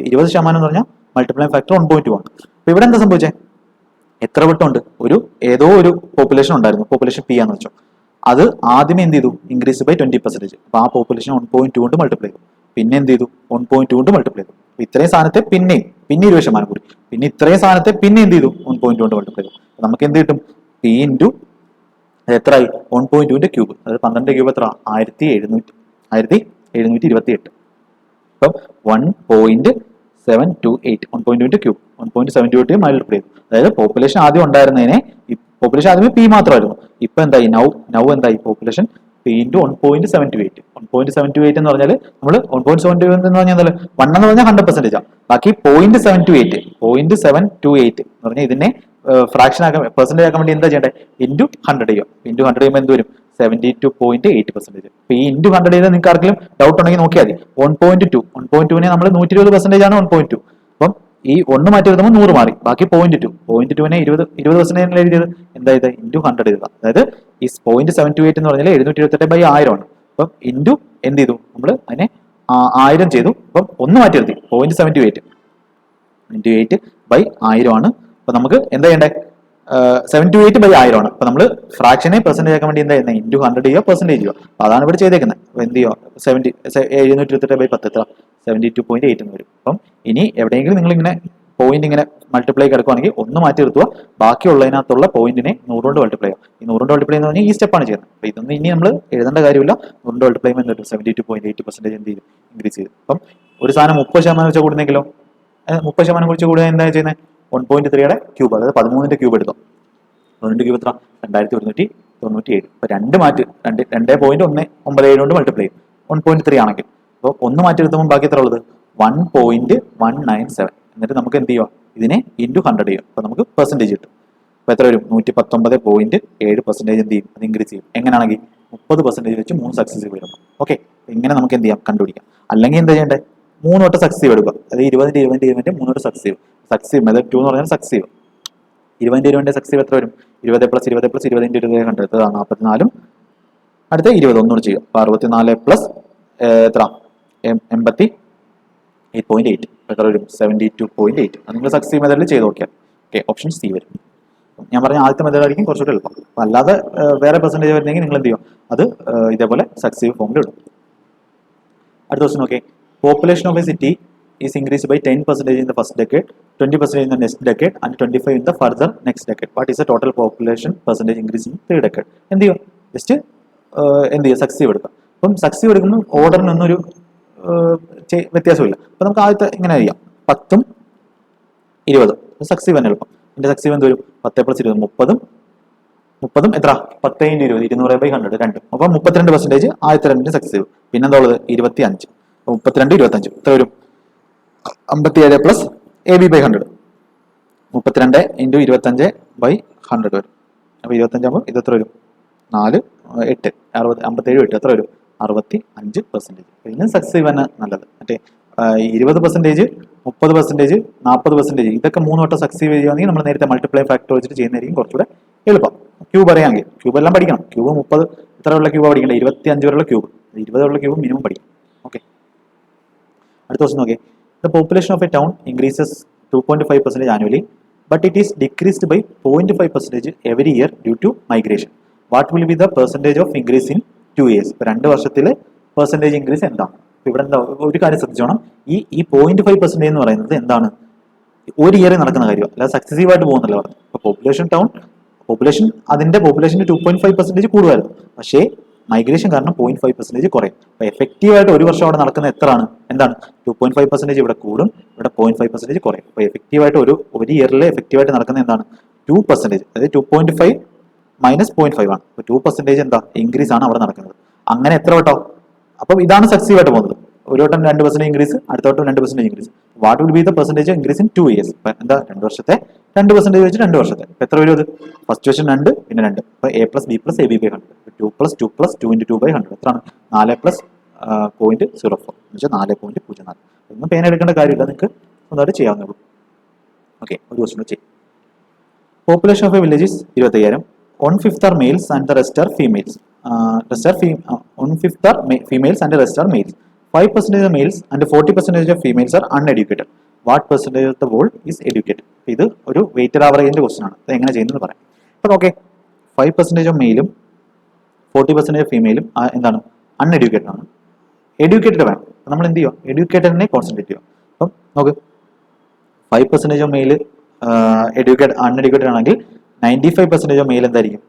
20% എന്ന് പറഞ്ഞാൽ മൾട്ടിപ്ലൈങ് ഫാക്ടർ 1.2 ആണ്. അപ്പൊ ഇവിടെ എന്താ സംഭവിച്ചേ? എത്ര വട്ടമുണ്ട്? ഏതോ ഒരു പോപ്പുലേഷൻ ഉണ്ടായിരുന്നു, പോപ്പുലേഷൻ പി ആണെന്ന് വെച്ചോ. അത് ആദ്യമേ എന്ത് ചെയ്തു? Increase by 20%. അപ്പൊ ആ പോപ്പുലേഷൻ 1.2 കൊണ്ട് മൾട്ടിപ്ലൈ ചെയ്തു. പിന്നെ എന്ത് ചെയ്തു? 1.2 കൊണ്ട് മൾട്ടിപ്ലൈ ചെയ്തു. അപ്പൊ ഇത്രയും സാധനത്തെ പിന്നെ 20% കൂടി, പിന്നെ ഇത്രയും സാധനത്തെ പിന്നെ എന്ത് ചെയ്തു? 1.2 കൊണ്ട് മൾട്ടിപ്ലൈ ചെയ്തു. നമുക്ക് എന്ത് കിട്ടും? പി ഇൻറ്റു എത്രയായി? 1.2ന്റെ ക്യൂബ്. അതായത് 12 ക്യൂബ് എത്ര? 1728. അപ്പം 1.728 1.2ന്റെ ക്യൂബ് 1.728 മൾട്ടിപ്ലൈ ചെയ്തു. അതായത് പോപ്പുലേഷൻ ആദ്യം ഉണ്ടായിരുന്നതിനെ, പോപ്പുലേഷൻ ആദ്യമേ പി മാത്രമായിരുന്നു. ഇപ്പൊ എന്തായി? നൗ എന്തായി? Population P into 1.728. 1.728 എന്ന് പറഞ്ഞാൽ നമ്മൾ 1.728 എന്ന് പറഞ്ഞാൽ 1 എന്ന് പറഞ്ഞാൽ 100% ആണ്. ബാക്കി 0.728 എന്ന് പറഞ്ഞാൽ ഇതിനെ ഫ്രാക്ഷൻ ആക്കാൻ, പെർസെന്റേജ് ആക്കാൻ വേണ്ടി എന്താ ചെയ്യേണ്ടത്? ഇൻറ്റു 100 ചെയ്യുക. ഇൻറ്റു 100 ചെയ്യുമ്പോൾ എന്ത് വരും? 72.8%. ഇപ്പൊ ഈ ഇൻറ്റു 100 ചെയ്താൽ നിങ്ങൾക്ക് ആർക്കെങ്കിലും ഡൗട്ട് ഉണ്ടെങ്കിൽ നോക്കിയാൽ മതി. 1.2നെ നമ്മൾ 120% ആണ് 1.2. അപ്പം ഈ 1 മാറ്റി എഴുതുമ്പോൾ 100 മാറി, ബാക്കി 0.2നെ 20% എഴുതിയത് എന്താ? ഇത് ഇൻറ്റു 100 ചെയ്തത്. അതായത് ഈ 0.728 എന്ന് പറഞ്ഞാൽ 728/1000 ആണ്. അപ്പം ഇൻറ്റു എന്ത് ചെയ്തു? നമ്മൾ അതിനെ 1000 ചെയ്തു. അപ്പം 1 മാറ്റി എഴുതി 0.728 ഇൻറ്റു 8/1000 ആണ്. അപ്പൊ നമുക്ക് എന്താ ചെയ്യണ്ടേ? 728/1000 ആണ്. അപ്പൊ നമ്മൾ ഫ്രാക്ഷനെ പെർസെന്റേജ് ആക്കാൻ വേണ്ടി എന്താ ചെയ്യുന്നത്? ഇൻറ്റു 100 ചെയ്യുക, പെർസെന്റേജ് ചെയ്യുക. അപ്പൊ അതാണ് ഇവിടെ ചെയ്തേക്കുന്നത്. അപ്പൊ എന്ത് ചെയ്യുക? 728/10 എത്ര? 72.8 എന്ന് വരും. അപ്പം ഇനി എവിടെയെങ്കിലും നിങ്ങൾ ഇങ്ങനെ പോയിന്റ് ഇങ്ങനെ മൾട്ടിപ്ലൈ കിടക്കുവാണെങ്കിൽ 1 മാറ്റി നിർത്തുക, ബാക്കിയുള്ളതിനകത്തുള്ള പോയിന്റിനെ 100 കൊണ്ട് മൾട്ടിപ്ലൈ ചെയ്യുക. ഈ 100 കൊണ്ട് മൾട്ടിപ്ലൈ എന്ന് പറഞ്ഞാൽ ഈ സ്റ്റെപ്പാണ് ചെയ്യുന്നത്. അപ്പൊ ഇതൊന്നും ഇനി നമ്മൾ എഴുതേണ്ട കാര്യമില്ല. 100 കൊണ്ട് മൾട്ടിപ്ലൈ ചെയ്യുമ്പോൾ എന്ത് 72.8% എന്ത് ചെയ്തു? ഇൻക്രീസ് ചെയ്തു. അപ്പം ഒരു സാധനം 30% വെച്ചാൽ കൂടുന്നെങ്കിലോ 30% കുറിച്ച് കൂടുതൽ എന്താ ചെയ്യുന്നത്? 1.3യുടെ ക്യൂബ്, അതായത് 13ന്റെ ക്യൂബ് എടുത്തോ. 13 ക്യൂബ് എത്ര? 2197. അപ്പൊ 2 മാറ്റി 2.197 കൊണ്ട് മൾട്ടിപ്ലൈ ചെയ്യും 1.3 ആണെങ്കിൽ. അപ്പോൾ 1 മാറ്റി എടുത്തുമ്പോൾ ബാക്കി എത്ര ഉള്ളത്? 1.197. എന്നിട്ട് നമുക്ക് എന്ത് ചെയ്യുക? ഇതിനെ ഇൻറ്റു 100 ചെയ്യും. അപ്പൊ നമുക്ക് പെർസെന്റേജ് കിട്ടും. അപ്പൊ എത്ര വരും? 119.7% എന്ത് ചെയ്യും? അത് ഇൻക്രീസ് ചെയ്യും. എങ്ങനെയാണെങ്കിൽ 30% വെച്ച് 3 സക്സസീവ് വരും. ഓക്കെ, ഇങ്ങനെ നമുക്ക് എന്ത് ചെയ്യാം? കണ്ടുപിടിക്കാം. അല്ലെങ്കിൽ എന്താ ചെയ്യേണ്ടത്? 3 വട്ടം സക്സീവ് എടുക്കുക. അതായത് 20 3 വട്ടം സക്സീവ് മെത്തേഡ് 2 എന്ന് പറഞ്ഞാൽ സക്സീവ്. 20 സക്സീവ് എത്ര വരും? 20 + 20 + 20 × 20 100 44. അടുത്ത 20 ഒന്നുകൂടി ചെയ്യുക. അപ്പൊ 64 പ്ലസ് എത്ര? 88.8 എത്ര വരും? 72.8. അത് നിങ്ങൾ സക്സീവ് മെത്തേഡിൽ ചെയ്ത് നോക്കിയാൽ ഓക്കെ, ഓപ്ഷൻ സി വരും. ഞാൻ പറഞ്ഞ ആദ്യത്തെ മെത്തേഡ് ആയിരിക്കും കുറച്ചുകൂടി എളുപ്പം. അപ്പൊ അല്ലാതെ വേറെ പെർസെന്റേജ് വരുന്നെങ്കിൽ നിങ്ങൾ എന്ത് ചെയ്യും? അത് ഇതേപോലെ സക്സീവ് ഫോമിൽ ഇടും. അടുത്ത ക്വസ്റ്റ്യൻ നോക്കിയേ. Population of a city is increased by 10% in the first decade, 20% in the next decade, and 25% in the further next decade. What is the total population percentage increase in 3 decade? എന്ത് ചെയ്യും? ജസ്റ്റ് എന്ത് ചെയ്യുക? സക്സീവ് എടുക്കുക. അപ്പം സക്സീവ് എടുക്കുമ്പോൾ ഓർഡറിനൊന്നും ഒരു വ്യത്യാസമില്ല. അപ്പൊ നമുക്ക് ആദ്യത്തെ ഇങ്ങനെ ചെയ്യാം. 10ഉം 20 സക്സീവ് തന്നെ എളുപ്പം. ഇതിന്റെ സക്സീവ് എന്ത് വരും? 10 + 20 30 എത്ര? 10 × 20 200/100 2. അപ്പൊ 32% ആദ്യത്തെ 2 സക്സീവ്. പിന്നെന്താ ഉള്ളത്? 25. 32 25 എത്ര വരും? 57 പ്ലസ് AB/100. 32 × 25/100 വരും. അപ്പൊ 25 ആകുമ്പോൾ ഇത് എത്ര വരും? 4 8 57 8 എത്ര വരും? 65%. ഇതിന് സക്സീവ് തന്നെ നല്ലത്. മറ്റേ 20%, 30%, 40% ഇതൊക്കെ 3 വട്ടം സക്സീവ് ചെയ്യുകയാണെങ്കിൽ നമ്മൾ നേരത്തെ മൾട്ടിപ്ലൈ ഫാക്ടർ വെച്ചിട്ട് ചെയ്യുന്നതായിരിക്കും കുറച്ചുകൂടെ എളുപ്പം. ക്യൂബ് അറിയാമെങ്കിൽ ക്യൂബ് എല്ലാം പഠിക്കണം. ക്യൂബ് 30 എത്രയുള്ള ക്യൂബ് പഠിക്കേണ്ടത്? 25 വരെയുള്ള ക്യൂബ്, 20 ഉള്ള ക്യൂബ് മിനിമം പഠിക്കണം. ഓക്കെ, അടുത്ത ക്വസ്റ്റ്യൻ നോക്കിയേ. The population of a town increases 2.5% annually, but it is decreased by 0.5% every year due to migration. What will be the percentage of increase in 2 years? 2 വർഷത്തിലെ പെർസെന്റേജ് ഇൻക്രീസ് എന്താണ്? ഇവിടെ എന്താ ഒരു കാര്യം ശ്രദ്ധിച്ചോണം. ഈ 0.5% എന്ന് പറയുന്നത് എന്താണ്? ഒരു ഇയറിൽ നടക്കുന്ന കാര്യമാണ്, അല്ലാതെ സക്സസീവായിട്ട് പോകുന്നല്ലോ പറഞ്ഞു. ഇപ്പോൾ അതിന്റെ പോപ്പുലേഷൻ്റെ 2.5% കൂടുമായിരുന്നു, പക്ഷേ മൈഗ്രേഷൻ കാരണം 0.5% കുറയും. അപ്പൊ എഫക്റ്റീവായിട്ട് ഒരു വർഷം അവിടെ നടക്കുന്ന എത്രയാണ്, എന്താണ് 2.5% ഇവിടെ കൂടും, ഇവിടെ 0.5% കുറയും. അപ്പൊ എഫക്റ്റീവായിട്ട് ഒരു ഇയറിൽ എഫക്റ്റീവായിട്ട് നടക്കുന്ന എന്താണ് 2%, അതായത് 2.5 മൈനസ് 0.5 ആണ്. അപ്പൊ 2% എന്താ ഇൻക്രീസ് ആണ് അവിടെ നടക്കുന്നത്. അങ്ങനെ എത്ര വട്ടോ, അപ്പം ഇതാണ് സക്സസീവായിട്ട് പോകുന്നത്. ഒരു വട്ടം 2% ഇൻക്രീസ്, അടുത്ത വട്ടം 2% increase. What will be the percentage increase in 2 years? എന്താ 2 വർഷത്തെ 2% വെച്ച് 2 വർഷത്തെ എത്ര വരും അത്? ഫസ്റ്റ് വർഷം 2 പിന്നെ 2. അപ്പൊ A plus B plus AB by 100. 2 plus 2 plus 2 into 2 by 100 എത്രയാണ്? 4 പ്ലസ് 0.04 എന്ന് വെച്ചാൽ 4.04. ഒന്നും പേന എടുക്കേണ്ട കാര്യമില്ല, നിങ്ങൾക്ക് സ്വന്തമായിട്ട് ചെയ്യാവുന്നേ. ഓക്കെ, ഒരു ക്വസ്റ്റ്യൻ ചെയ്യും. Population of A village is 25,000. 1/5 are males and the rest are females. 1/5 are females and the rest are males. 5% of males and 40% of females are uneducated. What percentage of the world is educated? ഇത് ഒരു വെയിറ്റഡ് ആവറേജിന്റെ ക്വസ്റ്റൻ ആണ്. അത് എങ്ങനെ ചെയ്യുന്നത് പറയാം. അപ്പം ഓക്കെ, 5% ഓഫ് മെയിലും 40% ഓഫ് ഫീമെയിലും എന്താണ്, അൺഎഡ്യൂക്കേറ്റഡ് ആണ്. എഡ്യൂക്കേറ്റഡ് വേണം. നമ്മൾ എന്ത് ചെയ്യുക, എഡ്യൂക്കേറ്റഡിനെ കോൺസെൻട്രേറ്റ് ചെയ്യുക. അപ്പം നോക്ക്, 5% ഓഫ് മെയിൽ അൺഎഡ്യൂക്കേറ്റഡ് ആണെങ്കിൽ 95% ഓഫ് മെയിൽ എന്തായിരിക്കും,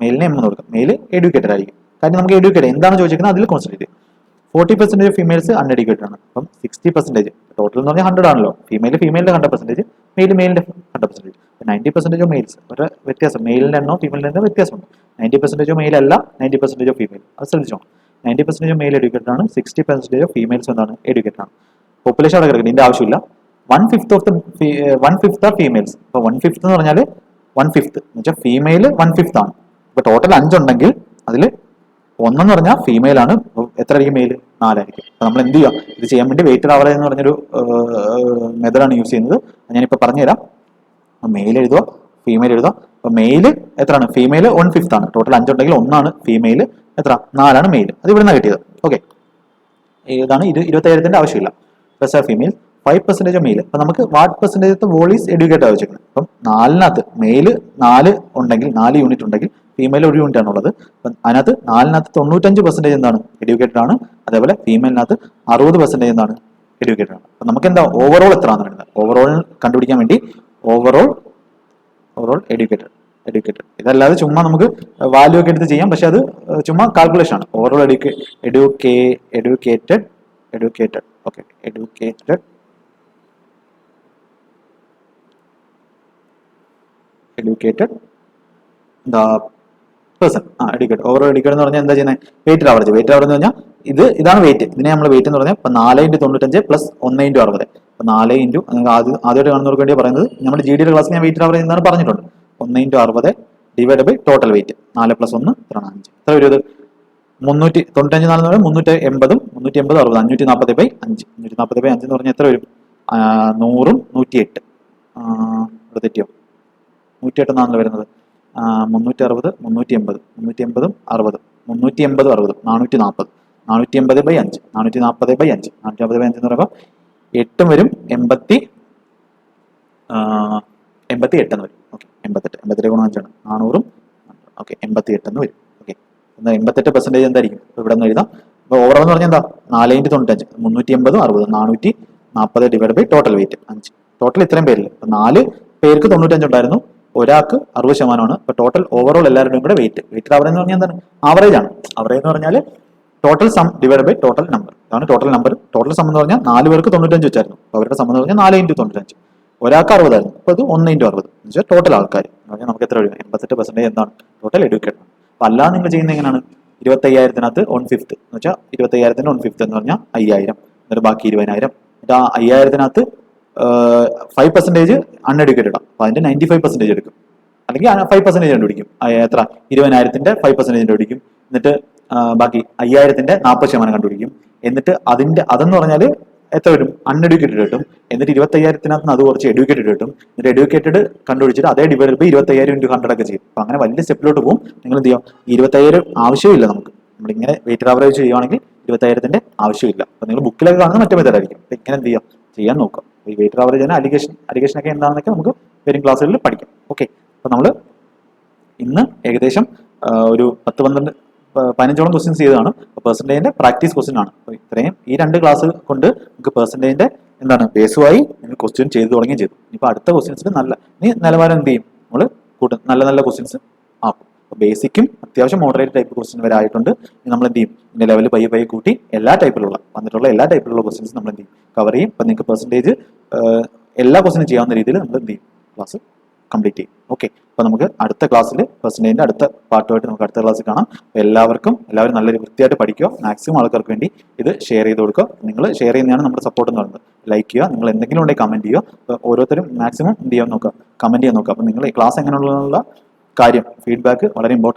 മെയിലിനെ എം എന്ന് കൊടുക്കും. മെയിൽ എഡ്യൂക്കേറ്റഡ് ആയിരിക്കും. കാരണം നമുക്ക് എഡ്യൂക്കേറ്റഡ് എന്താണ് ചോദിക്കുന്നത് അതിൽ കോൺസെൻട്രേറ്റ് ചെയ്യും. 40% ഓഫ് ഫീമെയിൽസ് അൺഎഡ്യൂക്കേറ്റഡ് ആണ്. അപ്പം 60%, ടോട്ടൽ എന്ന് പറഞ്ഞാൽ 100 ആണല്ലോ. ഫീമെയിലിന്റെ 100%, മെയിലിന്റെ 100%. 90% ഓഫ് മെയിൽസ് ഒരു വ്യത്യാസം, മെയിലിന്റെ എണ്ണോ ഫീമെയിലിന്റെ എണ്ണോ വ്യത്യാസമുണ്ട്. 90% ഓഫ് മെയിൽ അല്ല, 90% ഓഫ് ഫീമെയിൽ. അത് ശ്രദ്ധിച്ചോ. 90% ഓഫ് മെയിൽ എഡ്യൂക്കേറ്റഡ് ആണ്, 60% ഓഫ് ഫീമെയിൽസ് എന്താണ്, എഡ്യൂക്കേറ്റഡ് ആണ്. പോപ്പുലേഷൻ അവിടെ കിടക്കുന്നത്, ഇതിന്റെ ആവശ്യമില്ല. 1/5 ആർ ഫീമെയിൽസ്. അപ്പൊ 1/5 എന്ന് പറഞ്ഞാൽ 1/5 എന്ന് വെച്ചാൽ ഫീമെയിൽ 1/5 ആണ്. ഇപ്പൊ ടോട്ടൽ 5 ഉണ്ടെങ്കിൽ അതിൽ 1 എന്ന് പറഞ്ഞാൽ ഫീമെയിൽ ആണ്. എത്ര ആയിരിക്കും മെയിൽ? 4 ആയിരിക്കും. അപ്പൊ നമ്മൾ എന്ത് ചെയ്യുക, ഇത് ചെയ്യാൻ വേണ്ടി വെയിറ്റഡ് ആവറേജ് എന്ന് പറഞ്ഞൊരു മെത്തഡാണ് യൂസ് ചെയ്യുന്നത്. ഞാനിപ്പോൾ പറഞ്ഞുതരാം. മെയിൽ എഴുതുക, ഫീമെയിൽ എഴുതുക. അപ്പൊ മെയിൽ എത്രയാണ്, ഫീമെയിൽ 1/5 ആണ്. ടോട്ടൽ 5 ഉണ്ടെങ്കിൽ 1 ആണ് ഫീമെയിൽ, എത്ര 4 ആണ് മെയിൽ. അത് ഇവിടുന്ന് കിട്ടിയത്. ഓക്കെ, ഇതാണ്. ഇത് 25,000 ആവശ്യമില്ല. Plus are female 5% of male. അപ്പൊ നമുക്ക് what percentage of whole is educated ആവശ്യമാണ്. അപ്പം 4 മെയിൽ 4 ഉണ്ടെങ്കിൽ, 4 യൂണിറ്റ് ഉണ്ടെങ്കിൽ ഫീമെയിൽ 1 യൂണിറ്റ് ആണുള്ളത്. അപ്പം അതിനകത്ത് 4 95% എന്താണ്, എഡ്യൂക്കേറ്റഡ് ആണ്. അതേപോലെ ഫീമെയിലിനകത്ത് 60% എന്താണ്, എഡ്യൂക്കേറ്റഡ് ആണ്. അപ്പം നമുക്ക് എന്താ ഓവറോൾ എത്ര ആണെന്ന് പറയുന്നത്, ഓവറോൾ കണ്ടുപിടിക്കാൻ വേണ്ടി ഓവറോൾ എഡ്യൂക്കേറ്റഡ്. ഇതല്ലാതെ ചുമ്മാ നമുക്ക് വാല്യൂ ഒക്കെ എടുത്ത് ചെയ്യാം, പക്ഷെ അത് ചുമ്മാ കാൽക്കുലേഷൻ ആണ്. ഓവറോൾ എഡ്യൂക്കേറ്റഡ് ഓക്കെ, എഡ്യൂക്കേറ്റഡ് എന്താ പേഴ്സൺ എഡ്യൂക്കേറ്റഡ്. ഓവറോൾ എഡ്യൂക്കേറ്റഡ് എന്ന് പറഞ്ഞാൽ എന്താ ചെയ്യുന്നത്, വെയിറ്റഡ് ആവറേജ് എന്ന് പറഞ്ഞാൽ ഇതാണ് വെയിറ്റ്. ഇതിനെ നമ്മൾ വെയിറ്റ് എന്ന് പറഞ്ഞാൽ 4 × 95 പ്ലസ് 1 × 60. അപ്പൊ 4 ഇൻറ്റു ആദ്യമായിട്ട് കാണുന്നവർക്ക് വേണ്ടി പറയുന്നത്, നമ്മുടെ GD ക്ലാസ് ഞാൻ വെയിറ്റഡ് ആവറേജ് എന്നാണ് പറഞ്ഞിട്ടുണ്ട്. 1 × 60 ഡിവൈഡ് ബൈ ടോട്ടൽ വെയിറ്റ്. 4 + 1 എത്രയാണ്, 5. എത്ര വരും ഇത്? 395 എന്ന് പറഞ്ഞാൽ 380 60 540/5. 540/5 എന്ന് പറഞ്ഞാൽ എത്ര വരും? 100ഉം 108. ഇവിടെ തെറ്റിയോ? 108 എന്നാണല്ലോ വരുന്നത്. 360 380 380 60 380 60 440 480/5. 440/5 440/5 എന്ന് പറയുമ്പോൾ 8 വരും, 88 എന്ന് വരും. ഓക്കെ, 88 ഗുണം 5 ആണ് 400ഉം. ഓക്കെ, 88 എന്ന് വരും. ഓക്കെ, 88% എന്തായിരിക്കും ഇവിടെ നിന്ന് എഴുതാം. അപ്പോൾ ഓവറോൾ എന്ന് പറഞ്ഞാൽ എന്താ, 4 × 95 380 60 440 divide by total weight 5. Total ഇത്രയും പേരിൽ 4 പേർക്ക് 95 ഉണ്ടായിരുന്നു, ഒരാൾക്ക് 60%. ഇപ്പൊ ടോട്ടൽ ഓവറോൾ എല്ലാവരുടെയും കൂടെ വെയിറ്റഡ് ആവറേജ് എന്ന് പറഞ്ഞാൽ എന്താണ്, ആവറേജ് ആണ്. ആവറേജ് എന്ന് പറഞ്ഞാൽ total sum divide by total number. അതാണ് ടോട്ടൽ നമ്പർ. ടോട്ടൽ സം എന്ന് പറഞ്ഞാൽ 4 പേർക്ക് 95 വെച്ചായിരുന്നു. അപ്പൊ അവരുടെ സം എന്ന് പറഞ്ഞാൽ 4 × 95. ഒരാൾക്ക് 60 ആയിരുന്നു, അപ്പൊ അത് 1 × 60 എന്ന് വെച്ചാൽ ടോട്ടൽ ആൾക്കാർ എന്ന് പറഞ്ഞാൽ നമുക്ക് എത്ര വരും? 88% എന്താണ്, ടോട്ടൽ എഡ്യൂക്കേറ്റഡ്. അപ്പൊ അല്ലാതെ നിങ്ങൾ ചെയ്യുന്നത് എങ്ങനെയാണ്, 25,000 1/5 എന്ന് വെച്ചാൽ 25,000 1/5 എന്ന് പറഞ്ഞാൽ 5,000. എന്നിട്ട് ബാക്കി 20,000. എന്നിട്ട് ആ 5,000 5% അൺഎഡ്യൂക്കേറ്റഡ് ആണ്. അപ്പൊ അതിന്റെ 95% എടുക്കും, അല്ലെങ്കിൽ 5% കണ്ടുപിടിക്കും. എത്ര? 20,000 5% കണ്ടുപിടിക്കും. എന്നിട്ട് ബാക്കി 5,000 40% കണ്ടുപിടിക്കും. എന്നിട്ട് അതെന്ന് പറഞ്ഞാൽ എത്ര വരും? അൺഎഡ്യൂക്കേറ്റഡ് കിട്ടും. എന്നിട്ട് 25,000 അത് കുറച്ച് എഡ്യൂക്കേറ്റഡ് കിട്ടും. എന്നിട്ട് എഡ്യൂക്കേറ്റഡ് കണ്ടുപിടിച്ചിട്ട് അതേ ഡിവൈഡ് ബൈ 25,000 × 100 ഒക്കെ ചെയ്യും. അപ്പൊ അങ്ങനെ വലിയ സ്റ്റെപ്പിലോട്ട് പോകും. നിങ്ങൾ എന്ത് ചെയ്യാം, 25,000 ആവശ്യമില്ല നമുക്ക്. നമ്മളിങ്ങനെ വെയിറ്റഡ് ആവറേജ് ചെയ്യുവാണെങ്കിൽ 25,000 ആവശ്യമില്ല. അപ്പൊ നിങ്ങൾ ബുക്കിലൊക്കെ കാണുന്ന മറ്റേ മെത്തേഡായിരിക്കും. അപ്പൊ ഇങ്ങനെ എന്ത് ചെയ്യാം, ചെയ്യാൻ നോക്കാം. ഈ വെയിറ്റഡ് ആവറേജ് തന്നെ അലിഗേഷൻ ഒക്കെ എന്താണെന്നൊക്കെ നമുക്ക് വരും ക്ലാസ്സുകളിൽ പഠിക്കാം. ഓക്കെ, അപ്പൊ നമ്മൾ ഇന്ന് ഏകദേശം ഒരു 10-12-15 ക്വസ്റ്റ്യൻസ് ചെയ്തതാണ്. പെർസെന്റേജിന്റെ പ്രാക്ടീസ് ക്വസ്റ്റ്യൻ ആണ്. ഇത്രയും ഈ 2 ക്ലാസ് കൊണ്ട് നമുക്ക് പെർസെന്റേജിന്റെ എന്താണ് ബേസുമായി നിങ്ങൾ ക്വസ്റ്റ്യൻ ചെയ്തു തുടങ്ങുകയും ചെയ്തു. ഇനിയിപ്പോൾ അടുത്ത ക്വസ്റ്റ്യൻസിന് ഇനി നിലവാരം എന്ത് ചെയ്യും, നമ്മൾ കൂട്ടും, നല്ല നല്ല ക്വസ്റ്റ്യൻസ് ആക്കും. അപ്പോൾ ബേസിക്കും അത്യാവശ്യം മോഡറേറ്റ് ടൈപ്പ് ക്വസ്റ്റ്യൻ വരെ ആയിട്ടുണ്ട്. ഇനി നമ്മൾ എന്ത് ചെയ്യും, ഇതിന്റെ ലെവൽ പയ്യെ പയ്യെ കൂട്ടി എല്ലാ ടൈപ്പിലുള്ള എല്ലാ ടൈപ്പിലുള്ള ക്വസ്റ്റ്യൻസ് നമ്മൾ എന്ത് ചെയ്യും, കവർ ചെയ്യും. അപ്പം നിങ്ങൾക്ക് പെർസെൻറ്റേജ് എല്ലാ ക്വസ്റ്റ്യനും ചെയ്യാവുന്ന രീതിയിൽ നമ്മൾ എന്ത് ചെയ്യും, ക്ലാസ് കംപ്ലീറ്റ് ചെയ്യും. ഓക്കെ, അപ്പോൾ നമുക്ക് അടുത്ത ക്ലാസ്സിൽ പെർസെൻറ്റേജിന്റെ അടുത്ത പാർട്ടുമായിട്ട് നമുക്ക് അടുത്ത ക്ലാസ്സിൽ കാണാം. അപ്പോൾ എല്ലാവരും നല്ലൊരു വൃത്തിയായിട്ട് പഠിക്കുക. മാക്സിമം ആൾക്കാർക്ക് വേണ്ടി ഇത് ഷെയർ ചെയ്ത് കൊടുക്കുക. നിങ്ങൾ ഷെയർ ചെയ്യുന്നതാണ് നമ്മുടെ സപ്പോർട്ട് എന്ന് പറയുന്നത്. ലൈക്ക് ചെയ്യുക, നിങ്ങൾ എന്തെങ്കിലും ഉണ്ടെങ്കിൽ കമന്റ് ചെയ്യുക. അപ്പോൾ ഓരോരുത്തരും മാക്സിമം എന്ത് ചെയ്യാൻ നോക്കുക, കമന്റ് ചെയ്യാൻ നോക്കുക. അപ്പോൾ നിങ്ങൾ ഈ ക്ലാസ് എങ്ങനെയുള്ള കാര്യം ഫീഡ്ബാക്ക് വളരെ ഇമ്പോർട്ടൻ്റ്.